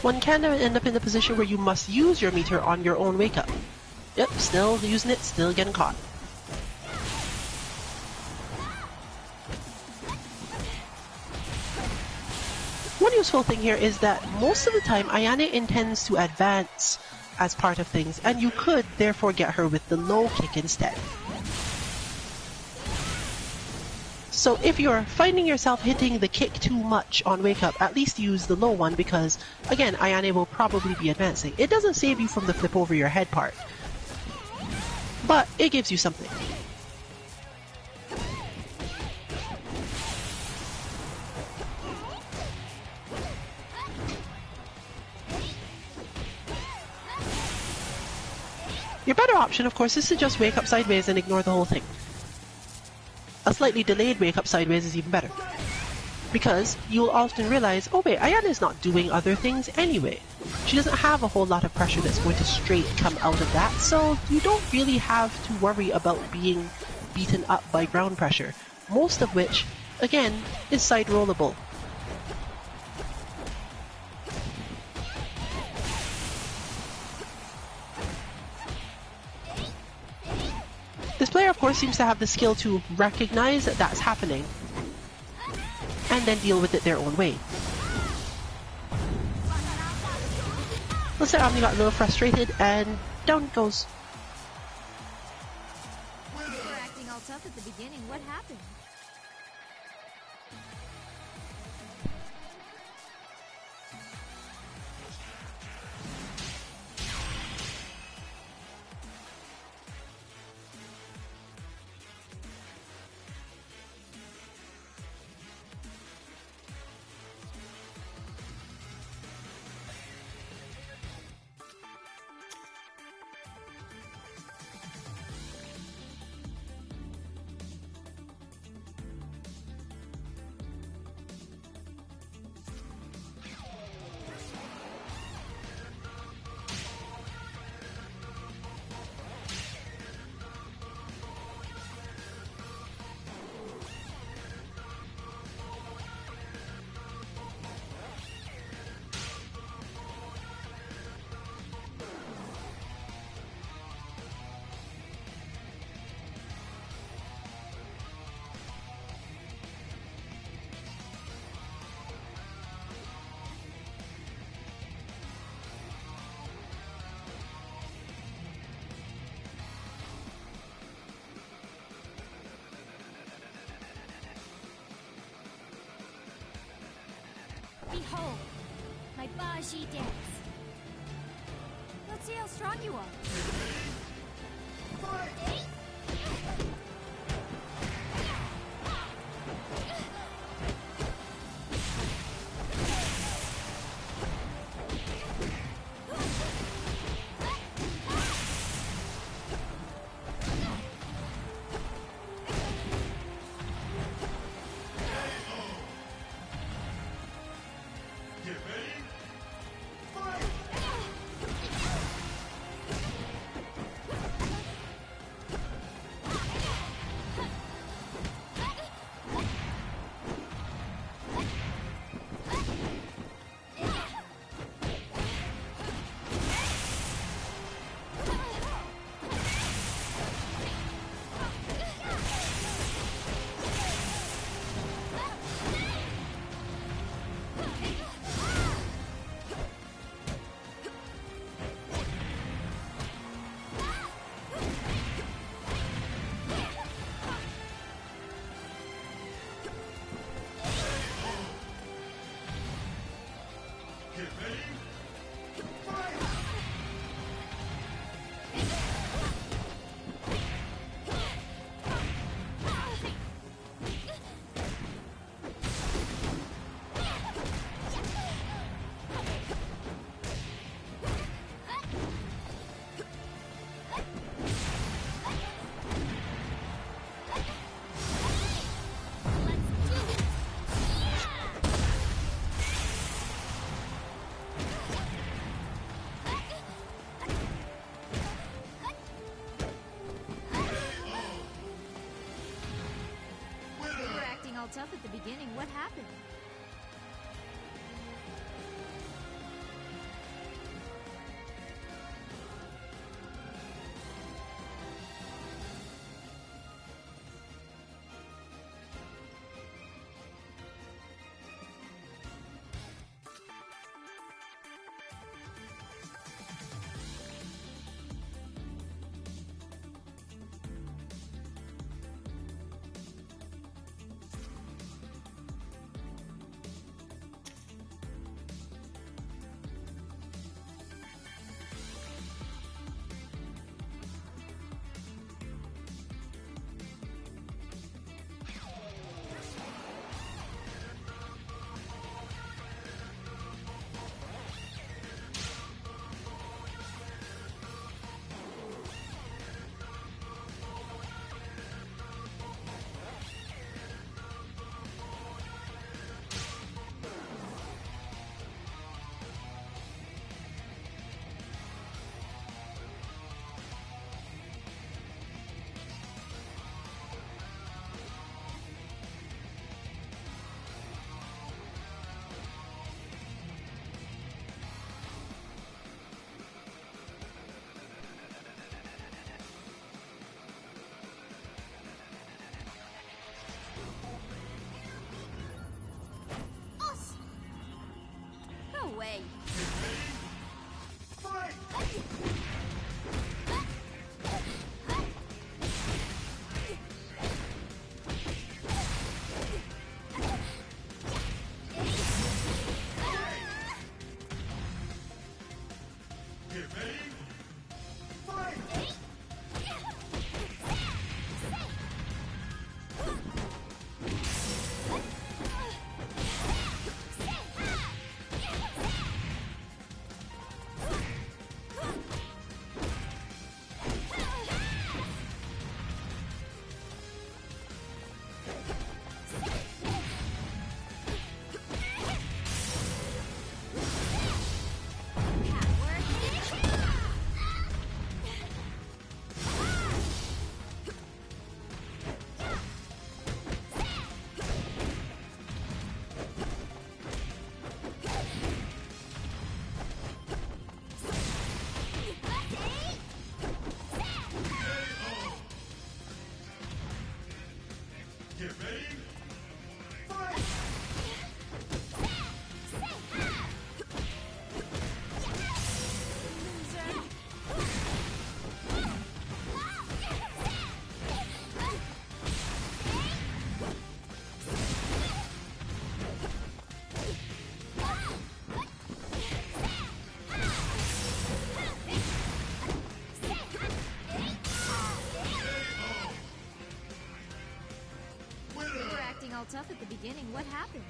One can end up in a position where you must use your meter on your own wake-up. Yep, still using it, still getting caught. One useful thing here is that most of the time Ayane intends to advance as part of things, and you could therefore get her with the low kick instead. So if you're finding yourself hitting the kick too much on wake up, at least use the low one because, again, Ayane will probably be advancing. It doesn't save you from the flip over your head part, but it gives you something. Your better option, of course, is to just wake up sideways and ignore the whole thing. A slightly delayed wake up sideways is even better, because you'll often realize, oh wait, Ayane is not doing other things anyway. She doesn't have a whole lot of pressure that's going to straight come out of that, so you don't really have to worry about being beaten up by ground pressure, most of which, again, is side rollable. This player, of course, seems to have the skill to recognize that that's happening and then deal with it their own way. Looks like Omni got a little frustrated and down it goes. You were acting all tough at the beginning. What happened? home. My Baji dance. Let's see how strong you are. All tough at the beginning. What happened? No way. tough at the beginning. What happened?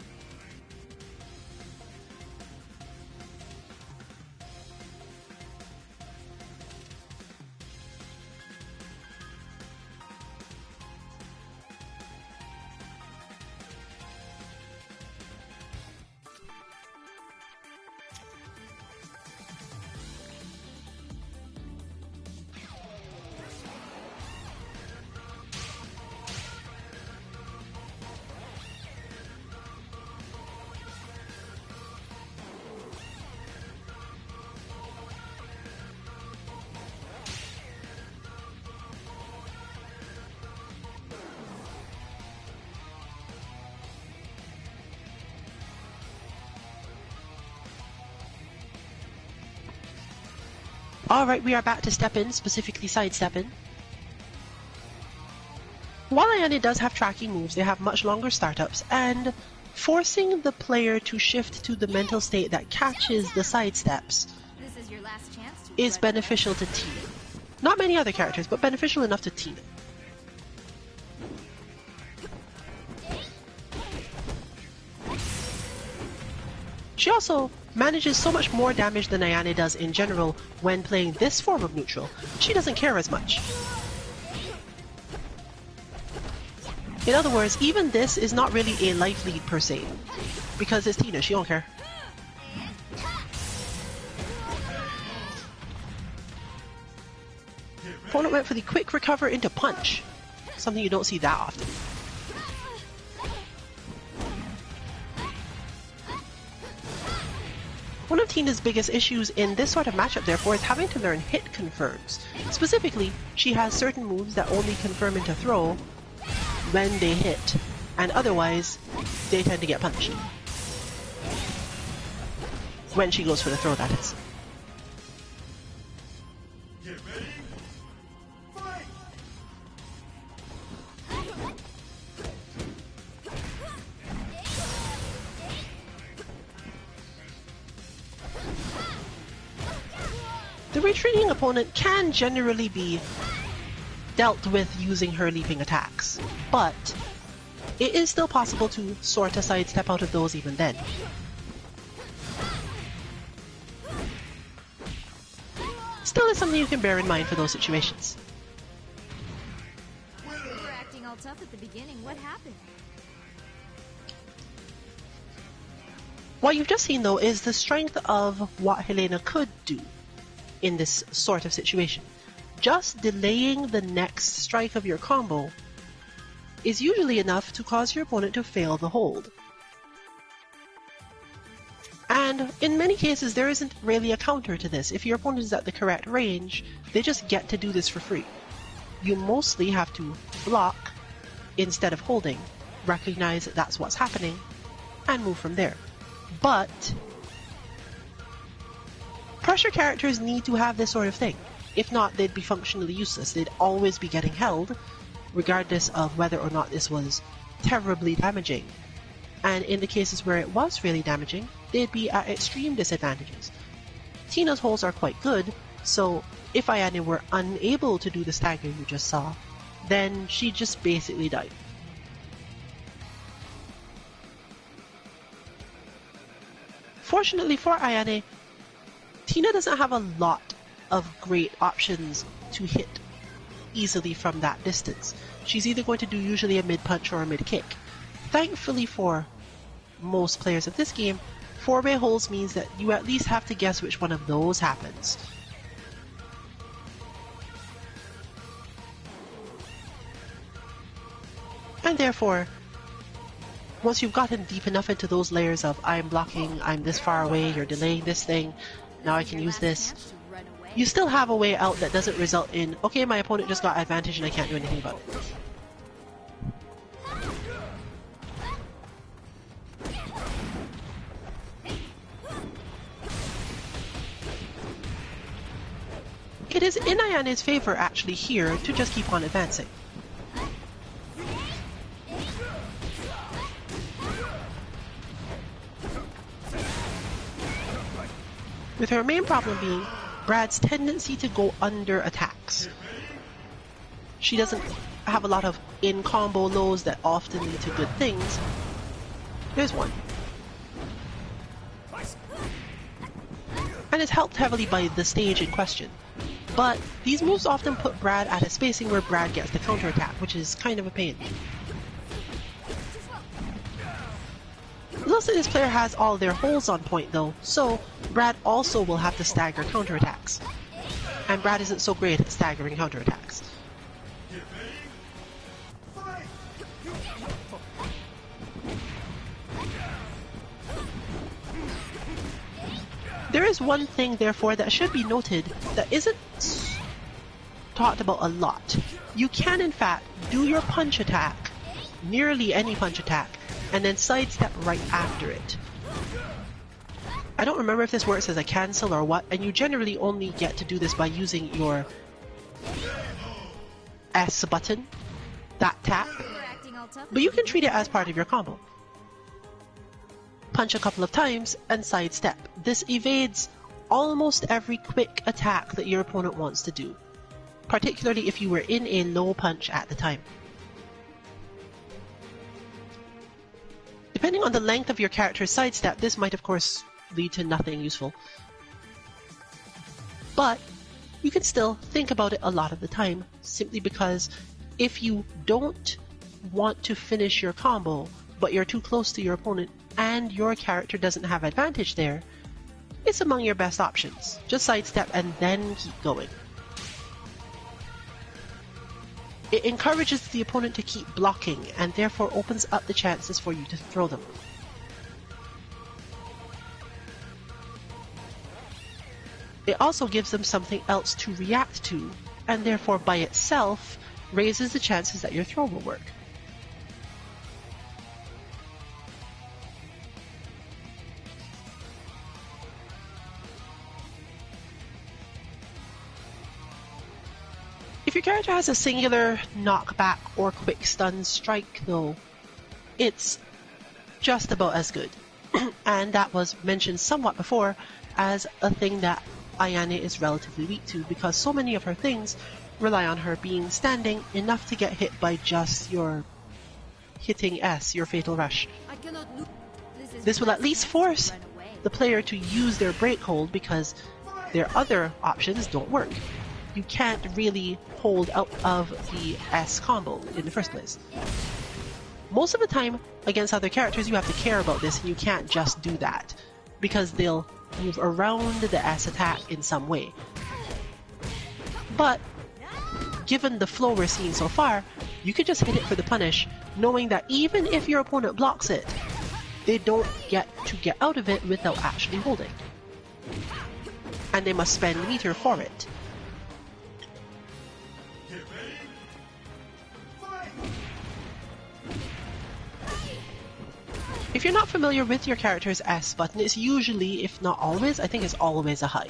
Alright, we are back to step in, specifically sidestep in. While Ayane does have tracking moves, they have much longer startups, and forcing the player to shift to the mental state that catches the sidesteps This is your last chance to is beneficial to Tina. Not many other characters, but beneficial enough to Tina. She also manages so much more damage than Ayane does in general when playing this form of neutral. She doesn't care as much. In other words, even this is not really a life lead per se, because it's Tina, she don't care. Opponent went for the quick recover into punch, something you don't see that often. One of Tina's biggest issues in this sort of matchup, therefore, is having to learn hit confirms. Specifically, she has certain moves that only confirm into throw when they hit, and otherwise, they tend to get punished. When she goes for the throw, that is. Get ready. Fight! The retreating opponent can generally be dealt with using her leaping attacks, but it is still possible to sort of sidestep out of those even then. Still is something you can bear in mind for those situations. You were acting all tough at the beginning. What happened? What you've just seen, though, is the strength of what Helena could do in this sort of situation. Just delaying the next strike of your combo is usually enough to cause your opponent to fail the hold. And in many cases, there isn't really a counter to this. If your opponent is at the correct range, they just get to do this for free. You mostly have to block instead of holding, recognize that that's what's happening, and move from there. But pressure characters need to have this sort of thing. If not, they'd be functionally useless. They'd always be getting held, regardless of whether or not this was terribly damaging. And in the cases where it was really damaging, they'd be at extreme disadvantages. Tina's holds are quite good, so if Ayane were unable to do the stagger you just saw, then she'd just basically die. Fortunately for Ayane, Tina doesn't have a lot of great options to hit easily from that distance. She's either going to do usually a mid-punch or a mid-kick. Thankfully for most players of this game, 4-way holds means that you at least have to guess which one of those happens. And therefore, once you've gotten deep enough into those layers of I'm blocking, I'm this far away, you're delaying this thing, now I can use this, you still have a way out that doesn't result in, okay, my opponent just got advantage and I can't do anything about it. It is in Ayane's favor actually here to just keep on advancing. With her main problem being Brad's tendency to go under attacks. She doesn't have a lot of in-combo lows that often lead to good things, There's one. And it's helped heavily by the stage in question. But these moves often put Brad at a spacing where Brad gets the counterattack, which is kind of a pain. Looks like this player has all their holes on point though, so Brad also will have to stagger counterattacks. And Brad isn't so great at staggering counterattacks. There is one thing, therefore, that should be noted that isn't talked about a lot. You can, in fact, do your punch attack, nearly any punch attack, and then sidestep right after it. I don't remember if this works as a cancel or what, and you generally only get to do this by using your S button, that tap, but you can treat it as part of your combo. Punch a couple of times and sidestep. This evades almost every quick attack that your opponent wants to do, particularly if you were in a low punch at the time. Depending on the length of your character's sidestep, this might of course lead to nothing useful. But you can still think about it a lot of the time, simply because if you don't want to finish your combo, but you're too close to your opponent and your character doesn't have advantage there, it's among your best options. Just sidestep and then keep going. It encourages the opponent to keep blocking and therefore opens up the chances for you to throw them. It also gives them something else to react to, and therefore by itself raises the chances that your throw will work. If your character has a singular knockback or quick stun strike though, it's just about as good. And that was mentioned somewhat before as a thing that Ayane is relatively weak to, because so many of her things rely on her being standing enough to get hit by just your hitting S, your fatal rush. This will at least force the player to use their break hold because their other options don't work. You can't really hold out of the S combo in the first place. Most of the time against other characters you have to care about this, and you can't just do that because they'll move around the S attack in some way. But given the flow we're seeing so far, you could just hit it for the punish, knowing that even if your opponent blocks it, they don't get to get out of it without actually holding. And they must spend meter for it. If you're not familiar with your character's S button, it's usually, if not always, I think it's always a high.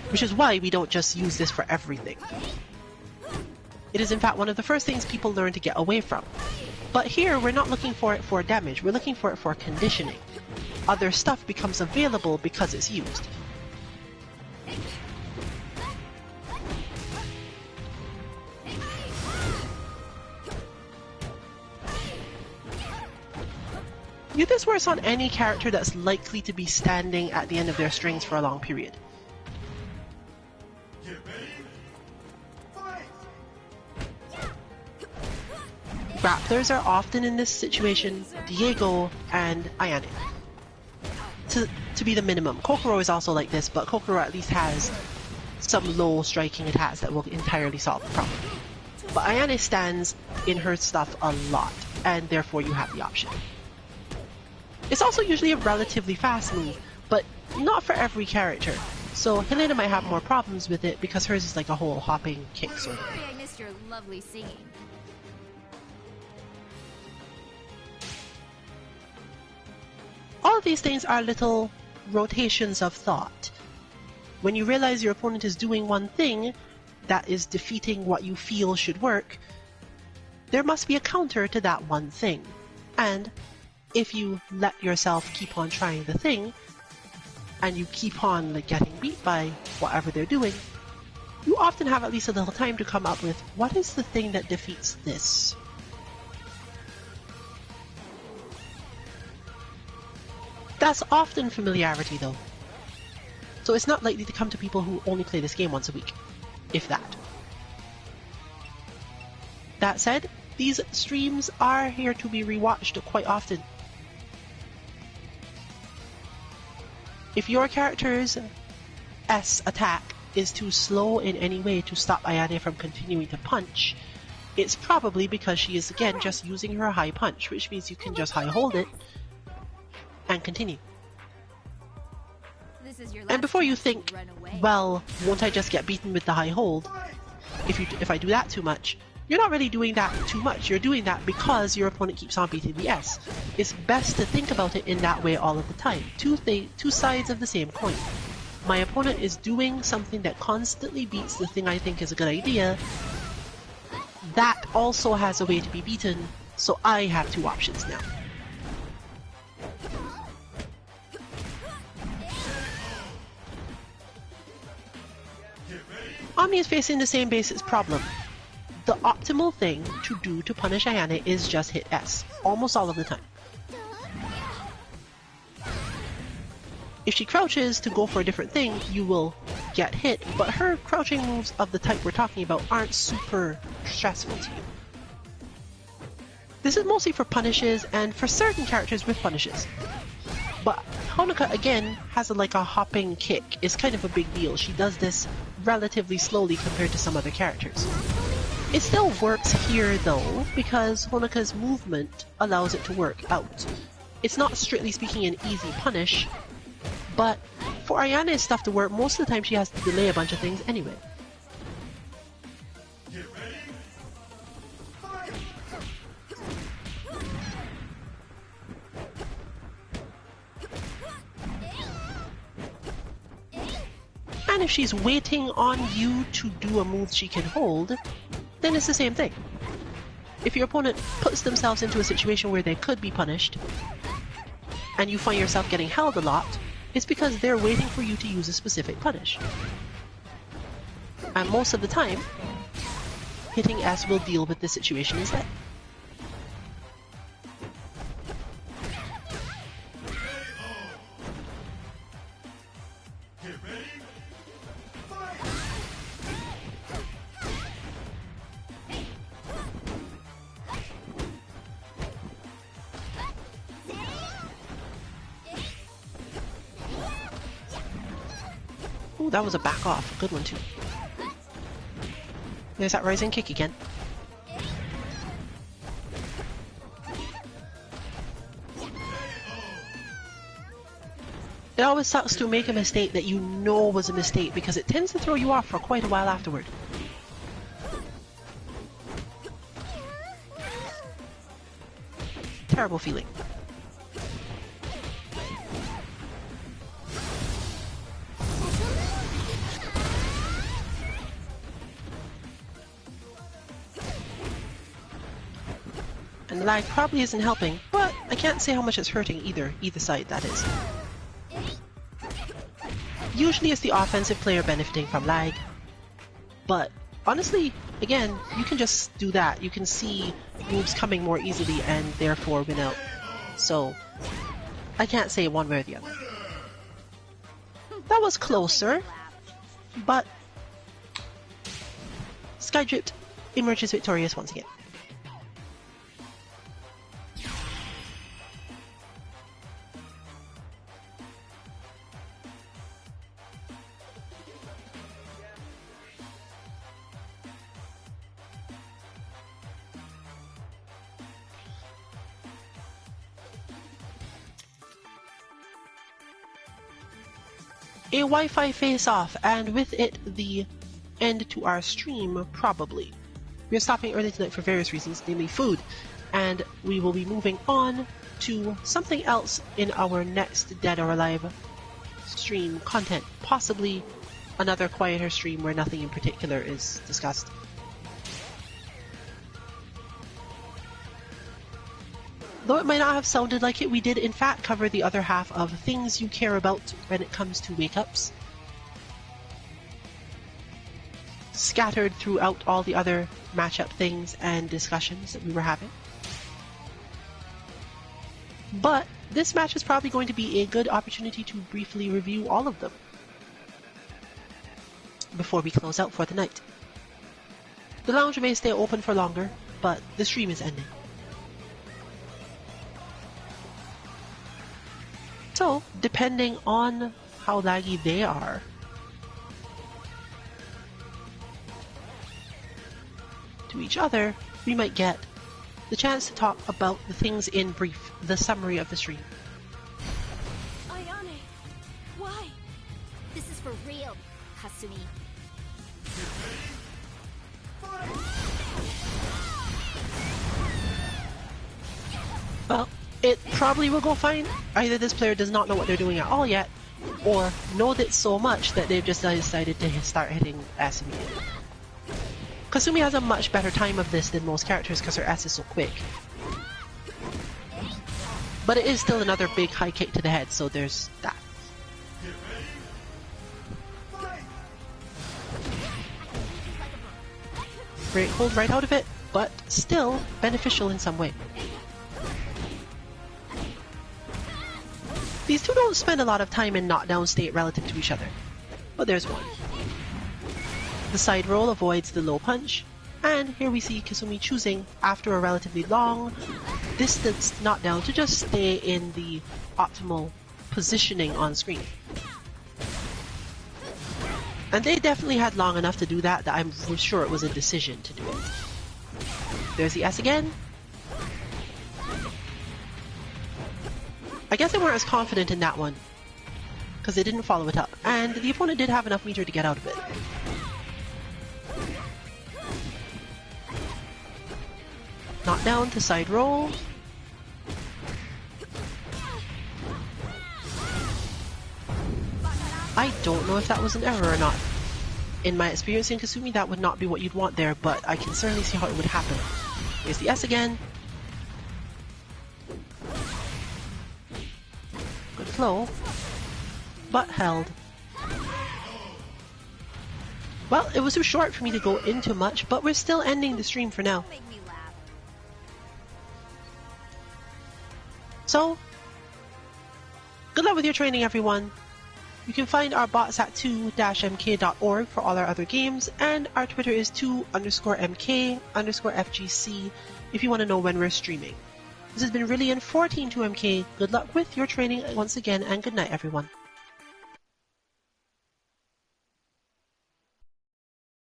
Which is why we don't just use this for everything. It is in fact one of the first things people learn to get away from. But here, we're not looking for it for damage, we're looking for it for conditioning. Other stuff becomes available because it's used. This works on any character that's likely to be standing at the end of their strings for a long period. Grapplers are often in this situation, Diego and Ayane. To be the minimum. Kokoro is also like this, but Kokoro at least has some low striking attacks that will entirely solve the problem. But Ayane stands in her stuff a lot, and therefore you have the option. It's also usually a relatively fast move, but not for every character. So Helena might have more problems with it because hers is like a whole hopping kick sort of. Sorry I missed your lovely singing. All of these things are little rotations of thought. When you realize your opponent is doing one thing that is defeating what you feel should work, there must be a counter to that one thing. And if you let yourself keep on trying the thing, and you keep on getting beat by whatever they're doing, you often have at least a little time to come up with, what is the thing that defeats this? That's often familiarity though. So it's not likely to come to people who only play this game once a week, if that. That said, these streams are here to be rewatched quite often. If your character's S attack is too slow in any way to stop Ayane from continuing to punch, it's probably because she is again just using her high punch, which means you can just high hold it and continue. This is your And before you think, run away. well, won't I just get beaten with the high hold if I do that too much? You're not really doing that too much. You're doing that because your opponent keeps on beating the S. It's best to think about it in that way all of the time. Two sides of the same coin. My opponent is doing something that constantly beats the thing I think is a good idea. That also has a way to be beaten, so I have two options now. Omni is facing the same basic problem. The optimal thing to do to punish Ayane is just hit S, almost all of the time. If she crouches to go for a different thing, you will get hit, but her crouching moves of the type we're talking about aren't super stressful to you. This is mostly for punishes and for certain characters with punishes. But Honoka again has like a hopping kick. It's kind of a big deal. She does this relatively slowly compared to some other characters. It still works here though, because Honoka's movement allows it to work out. It's not strictly speaking an easy punish, but for Ayane's stuff to work, most of the time she has to delay a bunch of things anyway. Get ready. Fight! And if she's waiting on you to do a move she can hold, then it's the same thing. If your opponent puts themselves into a situation where they could be punished, and you find yourself getting held a lot, it's because they're waiting for you to use a specific punish. And most of the time, hitting S will deal with the situation instead. Get ready. Fight! Ooh, that was a back off. Good one too. There's that rising kick again. It always sucks to make a mistake that you know was a mistake because it tends to throw you off for quite a while afterward. Terrible feeling. And the lag probably isn't helping, but I can't say how much it's hurting either side, that is. Usually it's the offensive player benefiting from lag, but honestly, again, you can just do that. You can see moves coming more easily and therefore win out. So, I can't say one way or the other. That was closer, but Skydrift emerges victorious once again. A Wi-Fi face-off, and with it the end to our stream, probably. We are stopping early tonight for various reasons, namely food, and we will be moving on to something else in our next Dead or Alive stream content, possibly another quieter stream where nothing in particular is discussed. Though it might not have sounded like it, we did in fact cover the other half of things you care about when it comes to wake-ups, scattered throughout all the other matchup things and discussions that we were having. But this match is probably going to be a good opportunity to briefly review all of them before we close out for the night. The lounge may stay open for longer, but the stream is ending. So, depending on how laggy they are, to each other, we might get the chance to talk about the things in brief, the summary of the stream. Ayane, why? This is for real, Kasumi. Well, it probably will go fine. Either this player does not know what they're doing at all yet, or knows it so much that they've just decided to start hitting S immediately. Kasumi has a much better time of this than most characters because her S is so quick. But it is still another big high kick to the head, so there's that. Great hold right out of it, but still beneficial in some way. These two don't spend a lot of time in knockdown state relative to each other, but there's one. The side roll avoids the low punch, and here we see Kasumi choosing, after a relatively long distance knockdown, to just stay in the optimal positioning on screen. And they definitely had long enough to do that I'm sure it was a decision to do it. There's the S again. I guess they weren't as confident in that one, because they didn't follow it up, and the opponent did have enough meter to get out of it. Knockdown to side roll. I don't know if that was an error or not. In my experience in Kasumi, that would not be what you'd want there, but I can certainly see how it would happen. Here's the S again. Good flow, but held. Well, it was too short for me to go into much, but we're still ending the stream for now. Make me laugh. So, good luck with your training, everyone. You can find our bots at 2-mk.org for all our other games, and our Twitter is 2_mk_FGC if you want to know when we're streaming. This has been Rillian for Team 2MK. Good luck with your training once again, and good night, everyone.